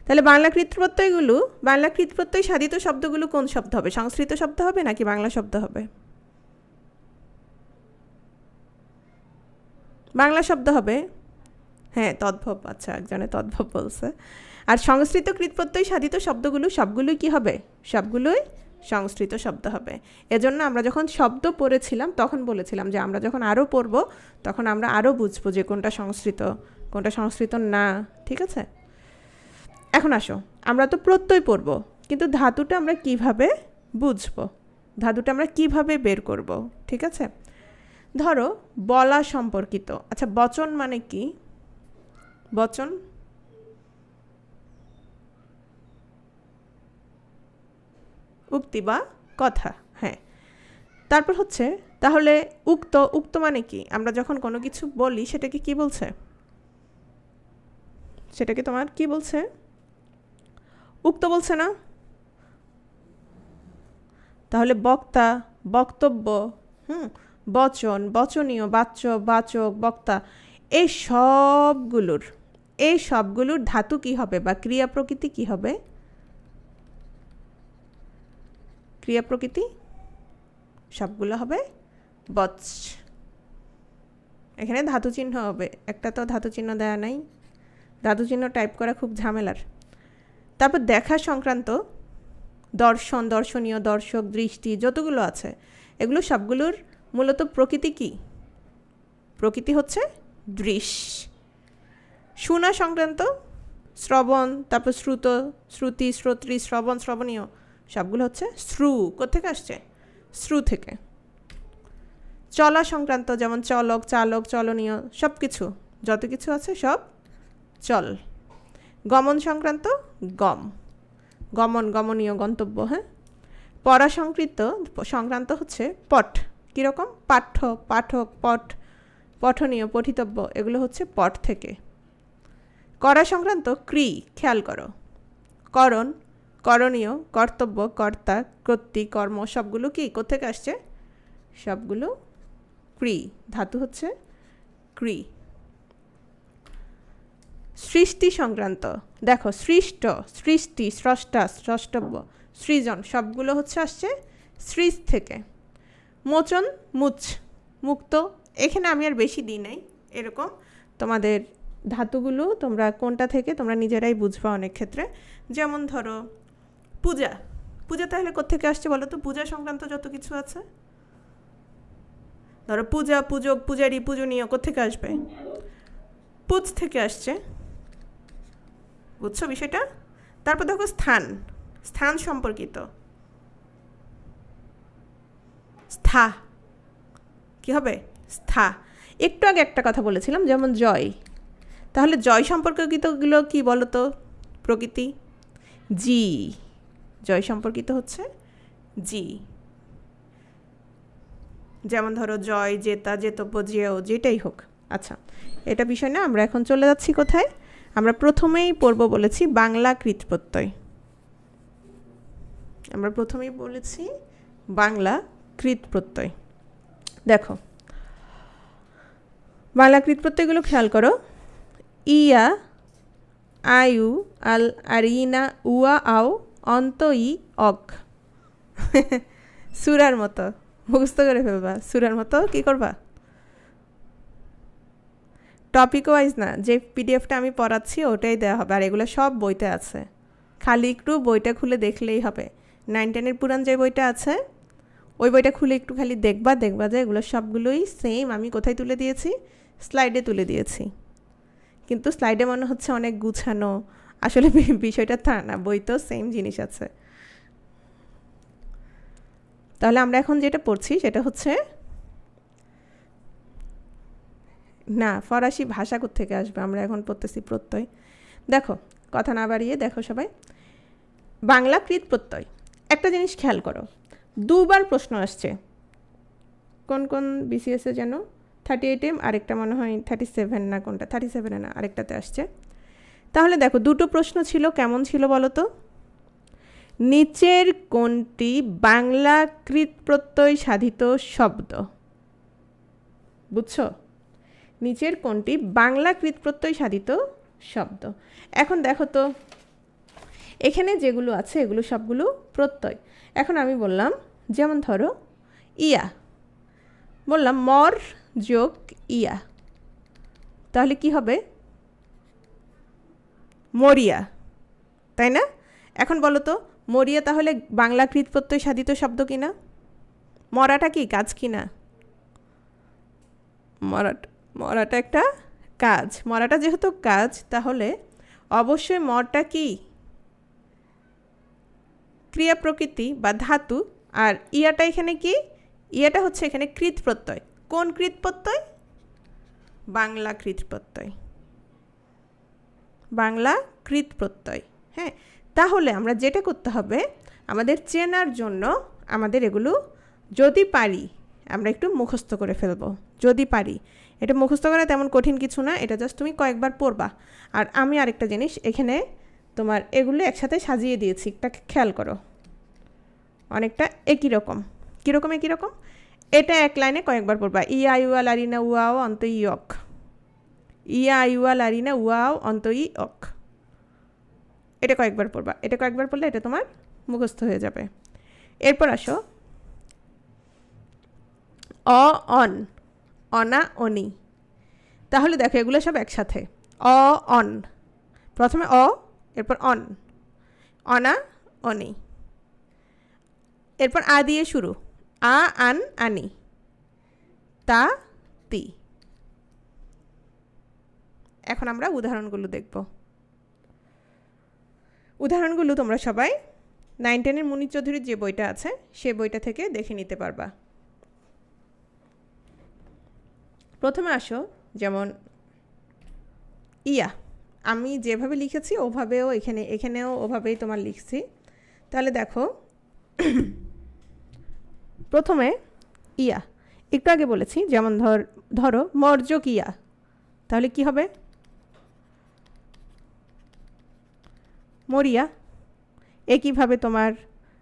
তাহলে বাংলা কৃত প্রত্যয়গুলো, বাংলা কৃত প্রত্যয় সাধিত শব্দগুলো কোন শব্দ হবে? সংস্কৃত শব্দ হবে নাকি বাংলা শব্দ হবে? বাংলা শব্দ হবে। হ্যাঁ, তদ্ভব। আচ্ছা, একজনে তদ্ভব বলছে। আর সংস্কৃত কৃত প্রত্যয় সাধিত শব্দগুলো সবগুলোই কি হবে? সবগুলোই সংস্কৃত শব্দ হবে। এজন্য আমরা যখন শব্দ পড়েছিলাম তখন বলেছিলাম যে আমরা যখন আরও পড়ব তখন আমরা আরও বুঝবো যে কোনটা সংস্কৃত না। ঠিক আছে, এখন আসো, আমরা তো প্রত্যয় পড়ব, কিন্তু ধাতুটা আমরা কিভাবে বুঝবো, ধাতুটা আমরা কিভাবে বের করব? ঠিক আছে, ধরো বলা সম্পর্কিত। আচ্ছা, বচন মানে কি? বচন উক্তি বা কথা। হ্যাঁ, তারপর হচ্ছে তাহলে উক্ত মানে কি? আমরা যখন কোনো কিছু বলি সেটাকে কি বলছে? সেটাকে তোমার কি বলছে? উক্ত বলছে না? তাহলে বক্তা, বক্তব্য, বচন, বচনীয়, বাচ্য, বাচক, বক্তা, এই সবগুলোর ধাতু কি হবে বা ক্রিয়া প্রকৃতি কি হবে? ক্রিয়া প্রকৃতি সবগুলো হবে বচ। এখানে ধাতু চিহ্ন হবে, একটা তো ধাতু চিহ্ন দেয়া নাই, ধাতু চিহ্ন টাইপ করা খুব ঝামেলার। তারপর দেখা সংক্রান্ত দর্শন, দর্শনীয়, দর্শক, দৃষ্টি যতগুলো আছে এগুলো সবগুলোর মূলত প্রকৃতি কি? প্রকৃতি হচ্ছে দৃশ্য। শোনা সংক্রান্ত শ্রবণ, তারপর শ্রুত, শ্রুতি, শ্রোত্রী, শ্রবণ, শ্রবণীয় সবগুলো হচ্ছে শ্রু। কোত্থেকে আসছে? শ্রু থেকে। চলা সংক্রান্ত যেমন চলক, চালক, চলনীয়, সব কিছু যত কিছু আছে সব চল। গমন সংক্রান্ত গম, গমন, গমনীয়, গন্তব্য। হ্যাঁ, পড়া সংক্রান্ত হচ্ছে পঠ। কীরকম? পাঠ্য, পাঠক, পঠ, পঠনীয়, পঠিতব্য, এগুলো হচ্ছে পঠ থেকে। করা সংক্রান্ত ক্রি, খেয়াল করো, করণ, করণীয়, কর্তব্য, কর্তা, কর্তৃ, কর্ম সবগুলো কি কোত্থেকে আসছে? সবগুলো ক্রি, ধাতু হচ্ছে ক্রি। সৃষ্টি সংক্রান্ত দেখো, সৃষ্ট, সৃষ্টি, স্রষ্টা, স্রষ্টব্য, সৃজন সবগুলো হচ্ছে আসছে সৃজ থেকে। মোচন, মুচ, মুক্ত, এখানে আমি আর বেশি দিই নাই, এরকম তোমাদের ধাতুগুলো তোমরা কোনটা থেকে তোমরা নিজেরাই বুঝবা অনেক ক্ষেত্রে। যেমন ধরো পূজা, পূজা তাহলে কোত্থেকে আসছে বলো তো? পূজা সংক্রান্ত যত কিছু আছে, ধরো পূজা, পূজক, পূজারী, পূজনীয় কোত্থেকে আসবে? পুজ থেকে আসছে। বুঝছো বিষয়টা? তারপর দেখো স্থান, স্থান সম্পর্কিত স্থা, কি হবে? স্থা। একটু আগে একটা কথা বলেছিলাম যেমন জয়, তাহলে জয় সম্পর্কিতগুলো কি বলো তো? প্রকৃতি। জি, জয় সম্পর্কিত হচ্ছে জি। যেমন ধরো জয়, জেতা, জেতব্য, জেয়, যেটাই হোক। আচ্ছা, এটা বিষয় না, আমরা এখন চলে যাচ্ছি কোথায়? আমরা প্রথমেই পড়ব বলেছি বাংলা কৃত প্রত্যয়। আমরা প্রথমেই বলেছি বাংলা কৃত প্রত্যয়। দেখো বাংলা কৃত প্রত্যয়গুলো খেয়াল করো। ইয়া, আয়ু, আল, আরিনা, উয়া, আও, অন্ত, ই, অক। সুরার মতো মুখস্থ করে ফেলবা, সুরার মতো কি করবা? টপিক ওয়াইজ না, যে পিডিএফটা আমি পড়াচ্ছি ওটাই দেওয়া হবে, আর এগুলো সব বইতে আছে, খালি একটু বইটা খুলে দেখলেই হবে। 9-10 পুরান যে বইটা আছে ওই বইটা খুলে একটু খালি দেখবা যে এগুলো সবগুলোই সেম আমি কোথায় তুলে দিয়েছি? স্লাইডে তুলে দিয়েছি। কিন্তু স্লাইডে মনে হচ্ছে অনেক গুছানো, আসলে বিষয়টা তা না, বইতেও সেম জিনিস আছে। তাহলে আমরা এখন যেটা পড়ছি সেটা হচ্ছে না, ফরাসি ভাষা কোত্থেকে আসবে? আমরা এখন পড়তেছি প্রত্যয়। দেখো, কথা না বাড়িয়ে দেখো সবাই, বাংলা কৃত প্রত্যয়। একটা জিনিস খেয়াল করো, দুবার প্রশ্ন আসছে। কোন কোন বিসিএসে যেন 38 আরেকটা মনে হয় 37 না, কোনটা 37 না আরেকটাতে আসছে। তাহলে দেখো দুটো প্রশ্ন ছিল, কেমন ছিল বলো তো? নিচের কোনটি বাংলা কৃত প্রত্যয় সাধিত শব্দ? বুঝছো? নিচের কোনটি বাংলা কৃত প্রত্যয় সাধিত শব্দ? এখন দেখো তো এখানে যেগুলো আছে এগুলো সবগুলো প্রত্যয়। এখন আমি বললাম, যেমন ধরো ইয়া, বললাম মর যোগ ইয়া, তাহলে কি হবে? মরিয়া, তাই না? এখন বলো তো মরিয়া তাহলে বাংলা কৃত প্রত্যয় সাধিত শব্দ কিনা? মরাটা কি কাজ কিনা? মরাটা একটা কাজ। মরাটা যেহেতু কাজ, তাহলে অবশ্যই মরটা কি ক্রিয়া প্রকৃতি বা ধাতু, আর ইয়াটা এখানে কি? ইয়াটা হচ্ছে এখানে কৃত প্রত্যয়। কোন কৃত প্রত্যয়? বাংলা কৃত প্রত্যয়, বাংলা কৃত প্রত্যয়। হ্যাঁ, তাহলে আমরা যেটা করতে হবে, আমাদের চেনার জন্য আমাদের এগুলো যদি পারি আমরা একটু মুখস্থ করে ফেলবো। যদি পারি, এটা মুখস্থ করা তেমন কঠিন কিছু না, এটা জাস্ট তুমি কয়েকবার পড়বা। আর আমি আরেকটা জিনিস এখানে তোমার এগুলো একসাথে সাজিয়ে দিয়েছি, একটা খেয়াল করো, অনেকটা একই রকম। কীরকম একই রকম? এটা এক লাইনে কয়েকবার পড়বা। ইয়া ইউয়া লারিনা উয়াও অন্ত ইয়ক, ইয়া ইউয়া লারিনা উয়াও অন্ত ইয়ক, এটা কয়েকবার পড়বা। এটা কয়েকবার পড়লে এটা তোমার মুখস্থ হয়ে যাবে। এরপর আসো অ অন, অনা অনি। তাহলে দেখো এগুলো সব একসাথে। অ অন, প্রথমে অ, এরপর অন, অনা অনি, এরপর আ দিয়ে শুরু, আ আন আনি, তা তি। এখন আমরা উদাহরণগুলো দেখব। উদাহরণগুলো তোমরা সবাই 9-10-এর মুনির চৌধুরীর যে বইটা আছে সে বইটা থেকে দেখে নিতে পারবা। প্রথমে আসো, যেমন ইয়া, আমি যেভাবে লিখেছি ওভাবেও এখানেও ওভাবেই তোমার লিখছি। তাহলে দেখো প্রথমে ইয়া, একটু আগে বলেছি, যেমন ধরো মর্যক ইয়া, তাহলে কি হবে? মরিয়া। একইভাবে তোমার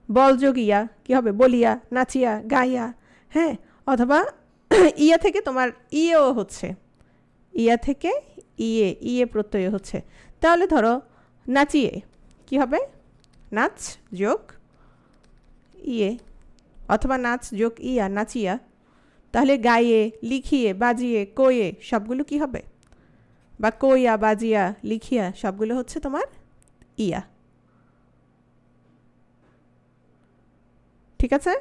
বলযোগ ইয়া কি হবে? বলিয়া, নাচিয়া, গাইয়া। হ্যাঁ, অথবা ইয়া থেকে তোমার ইয়েও হচ্ছে, ইয়া থেকে ইয়ে প্রত্যয় হচ্ছে। তাহলে ধরো নাচিয়ে কি হবে? নাচ যোগ ইয়ে, অথবা নাচ যোগ ইয়া, নাচিয়া। তাহলে গাইয়ে, লিখিয়ে, বাজিয়ে, কয়ে সবগুলো কি হবে? বা কইয়া, বাজিয়া, লিখিয়া সবগুলো হচ্ছে তোমার ইয়া। ঠিক আছে?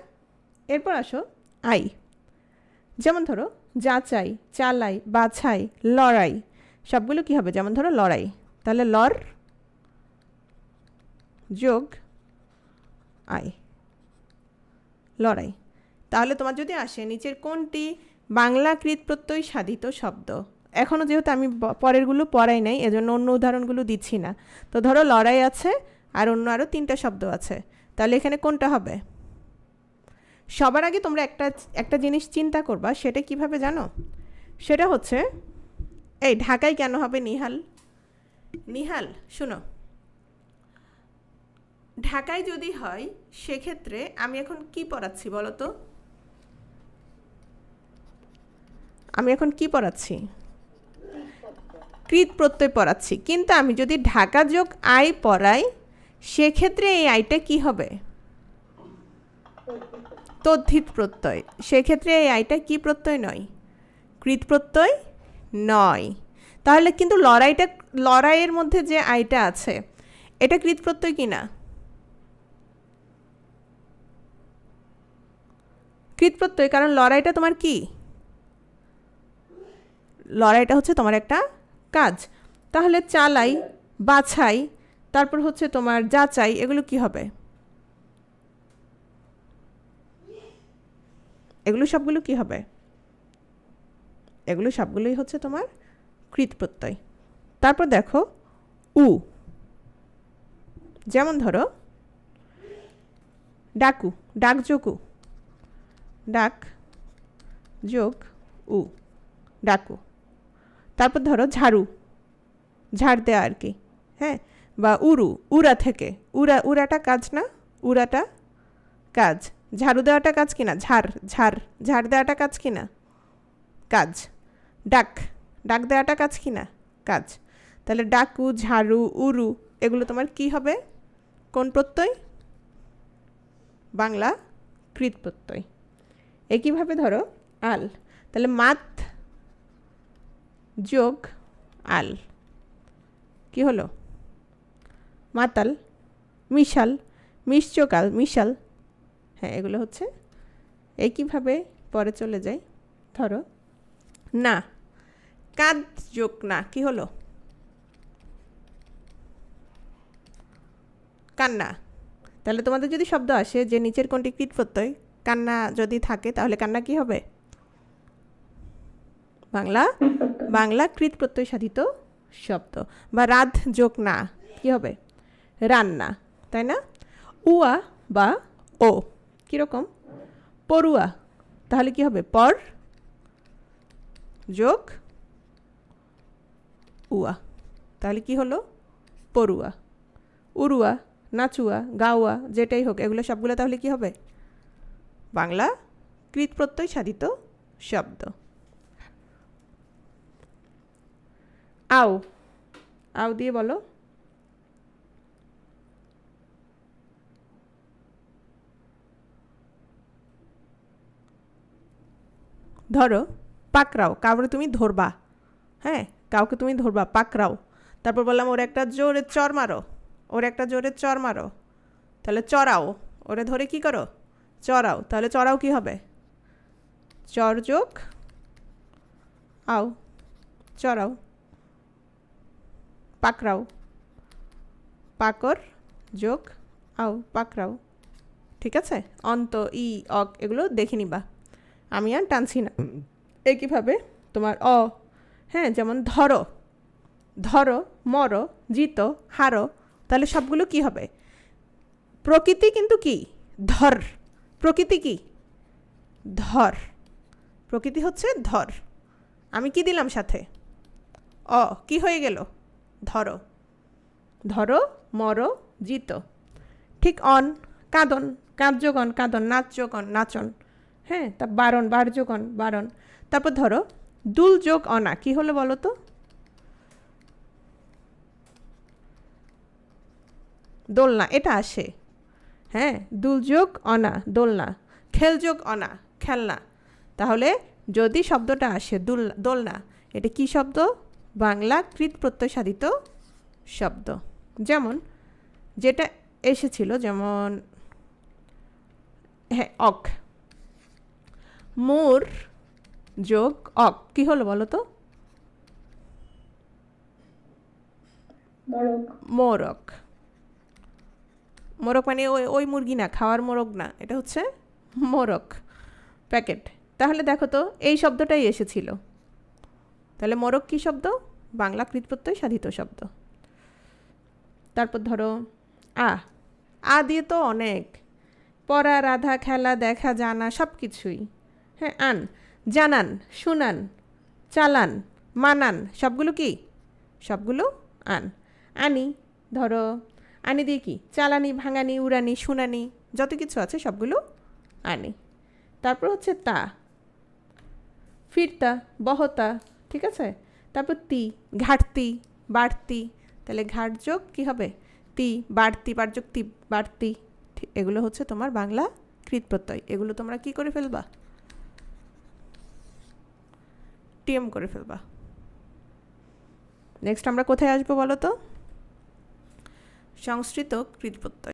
এরপর আসো আই, যেমন ধরো যাচাই, চালাই, বাছাই, লড়াই সবগুলো কি হবে? যেমন ধরো লড়াই, তাহলে লর যোগ আই, লড়াই। তাহলে তোমার যদি আসে নিচের কোনটি বাংলা কৃত প্রত্যয় সাধিত শব্দ? এখনও যেহেতু আমি পরেরগুলো পড়াই নাই, এজন্য অন্য উদাহরণগুলো দিচ্ছি না। তো ধরো লড়াই আছে আর অন্য আরও 3টা শব্দ আছে, তাহলে এখানে কোনটা হবে? সবার আগে তোমরা একটা জিনিস চিন্তা করবা, সেটা কিভাবে জানো? সেটা হচ্ছে এই ঢাকায় কেন হবে নিহাল? নিহাল শোনো, ঢাকায় যদি হয় সেক্ষেত্রে আমি এখন কি পড়াচ্ছি বলো তো? আমি এখন কি পড়াচ্ছি? কৃত প্রত্যয় পড়াচ্ছি। কিন্তু আমি যদি ঢাকা যোগ আই পড়াই সেক্ষেত্রে এই আইটা কি হবে? তদ্ধিত প্রত্যয়। সেক্ষেত্রে এই আইটা কি প্রত্যয় নয়? কৃত প্রত্যয় নয়। তাহলে কিন্তু লড়াইয়ের মধ্যে যে আইটা আছে এটা কৃত প্রত্যয় কিনা? কৃত প্রত্যয়, কারণ লড়াইটা তোমার কি? লড়াইটা হচ্ছে তোমার একটা কাজ। তাহলে চালাই, বাছাই, তারপর হচ্ছে তোমার যাচাই, এগুলো কি হবে? এগুলো সবগুলো কি হবে? এগুলো সবগুলোই হচ্ছে তোমার কৃত প্রত্যয়। তারপর দেখো উ, যেমন ধরো ডাকু, ডাক যোগ উ, ডাক যোগ উ, ডাকু। তারপর ধরো ঝাড়ু, ঝাড় দেয়া আর কি। হ্যাঁ, বা উরু, উড়া থেকে, উড়াটা কাজ না? উড়াটা কাজ। ঝাড়ু দেওয়াটা কাজ কিনা? ঝাড় দেওয়াটা কাজ কিনা? কাজ। ডাক দেওয়াটা কাজ কিনা? কাজ। তাহলে ডাকু, ঝাড়ু, উরু এগুলো তোমার কি হবে? কোন প্রত্যয়? বাংলা কৃত প্রত্যয়। একইভাবে ধরো আল, তাহলে মাত যোগ আল কি হলো? মাতাল। মিশাল, মিশচকাল, মিশাল। হ্যাঁ, এগুলো হচ্ছে একইভাবে পরে চলে যাই। ধরো না, কাদ যোগ না, কি হলো? কান্না। তাহলে তোমাদের যদি শব্দ আসে যে নিচের কোনটি কৃত প্রত্যয়, কান্না যদি থাকে তাহলে কান্না কি হবে? বাংলা বাংলা কৃত প্রত্যয় সাধিত শব্দ। বা রাধ যোগ না, কি হবে? রান্না, তাই না? উয়া বা ও কীরকম? পড়ুয়া, তাহলে কি হবে? পর যোগ উয়া, তাহলে কি হলো? পড়ুয়া। উড়ুয়া, নাচুয়া, গাওয়া, যেটাই হোক, এগুলো সবগুলো তাহলে কি হবে? বাংলা কৃত প্রত্যয় সাধিত শব্দ। আও, আও দিয়ে বলো। ধরো পাকড়াও, কাউকে তুমি ধরবা, হ্যাঁ, কাউকে তুমি ধরবা, পাকড়াও। তারপর বললাম ওর একটা জোরে চর মারো, ওর একটা জোরে চর মারো, তাহলে চড়াও। ওরে ধরে কি করো? চড়াও। তাহলে চড়াও কি হবে? চর যোগ আও, চড়াও। পাকড়াও, পাকর যোগ আও, পাকড়াও। ঠিক আছে? অন্ত, ই, অক এগুলো দেখে নিবা, আমি আর টানছি না। একইভাবে তোমার অ, হ্যাঁ, যেমন ধরো, ধরো, মরো, জিতো, হারো, তাহলে সবগুলো কি হবে? প্রকৃতি কিন্তু কি? ধর। প্রকৃতি কি? ধর। প্রকৃতি হচ্ছে ধর। আমি কি দিলাম সাথে? অ, কি হয়ে গেল? ধরো। ধরো, মরো, জিতো। ঠিক অন, কাঁদন, কাঁদযোগন, কাঁদন, নাচযোগন, নাচন। হ্যাঁ, তা বারণ, বারযোগন, বারণ। তারপর ধরো দুল যোগ অনা, কি হলো বলো তো? দোলনা, এটা আসে। হ্যাঁ, দুল যোগ অনা, দোলনা। খেল যোগ অনা, খেলনা। তাহলে যদি শব্দটা আসে দোলনা, এটা কি শব্দ? বাংলা কৃত প্রত্যয় সাধিত শব্দ। যেমন যেটা এসেছিল, যেমন হ্যাঁ, অক, মোর যোগ অক, কি হলো বলো তো? মোরক। মোরক মানে ওই ওই মুরগি না, খাওয়ার মোরগ না, এটা হচ্ছে মোরক, প্যাকেট। তাহলে দেখো তো এই শব্দটাই এসেছিল। তাহলে মোরক কি শব্দ? বাংলা কৃত প্রত্যয় সাধিত শব্দ। তারপর ধরো আ দিয়ে তো অনেক, পড়া, রাধা, খেলা, দেখা, জানা, সব কিছুই। হ্যাঁ, আন, জানান, শুনান, চালান, মানান, সবগুলো কি? সবগুলো আন। আনি, ধরো আনি দিয়ে কি? চালানি, ভাঙানি, উড়ানি, শুনানি, যত কিছু আছে সবগুলো আনি। তারপর হচ্ছে তা, ফিরতা, বহতা, ঠিক আছে? তারপর তি, ঘাটতি, বাড়তি, তাহলে ঘাট যোগ কি হবে? তি, বাড়তি, বাড়যোগ তি, বাড়তি। এগুলো হচ্ছে তোমার বাংলা কৃত প্রত্যয়। এগুলো তোমরা কি করে ফেলবা? টিএম করে ফেলবা। নেক্সট আমরা কোথায় আসবো বলো তো? সংস্কৃত কৃত প্রত্যয়।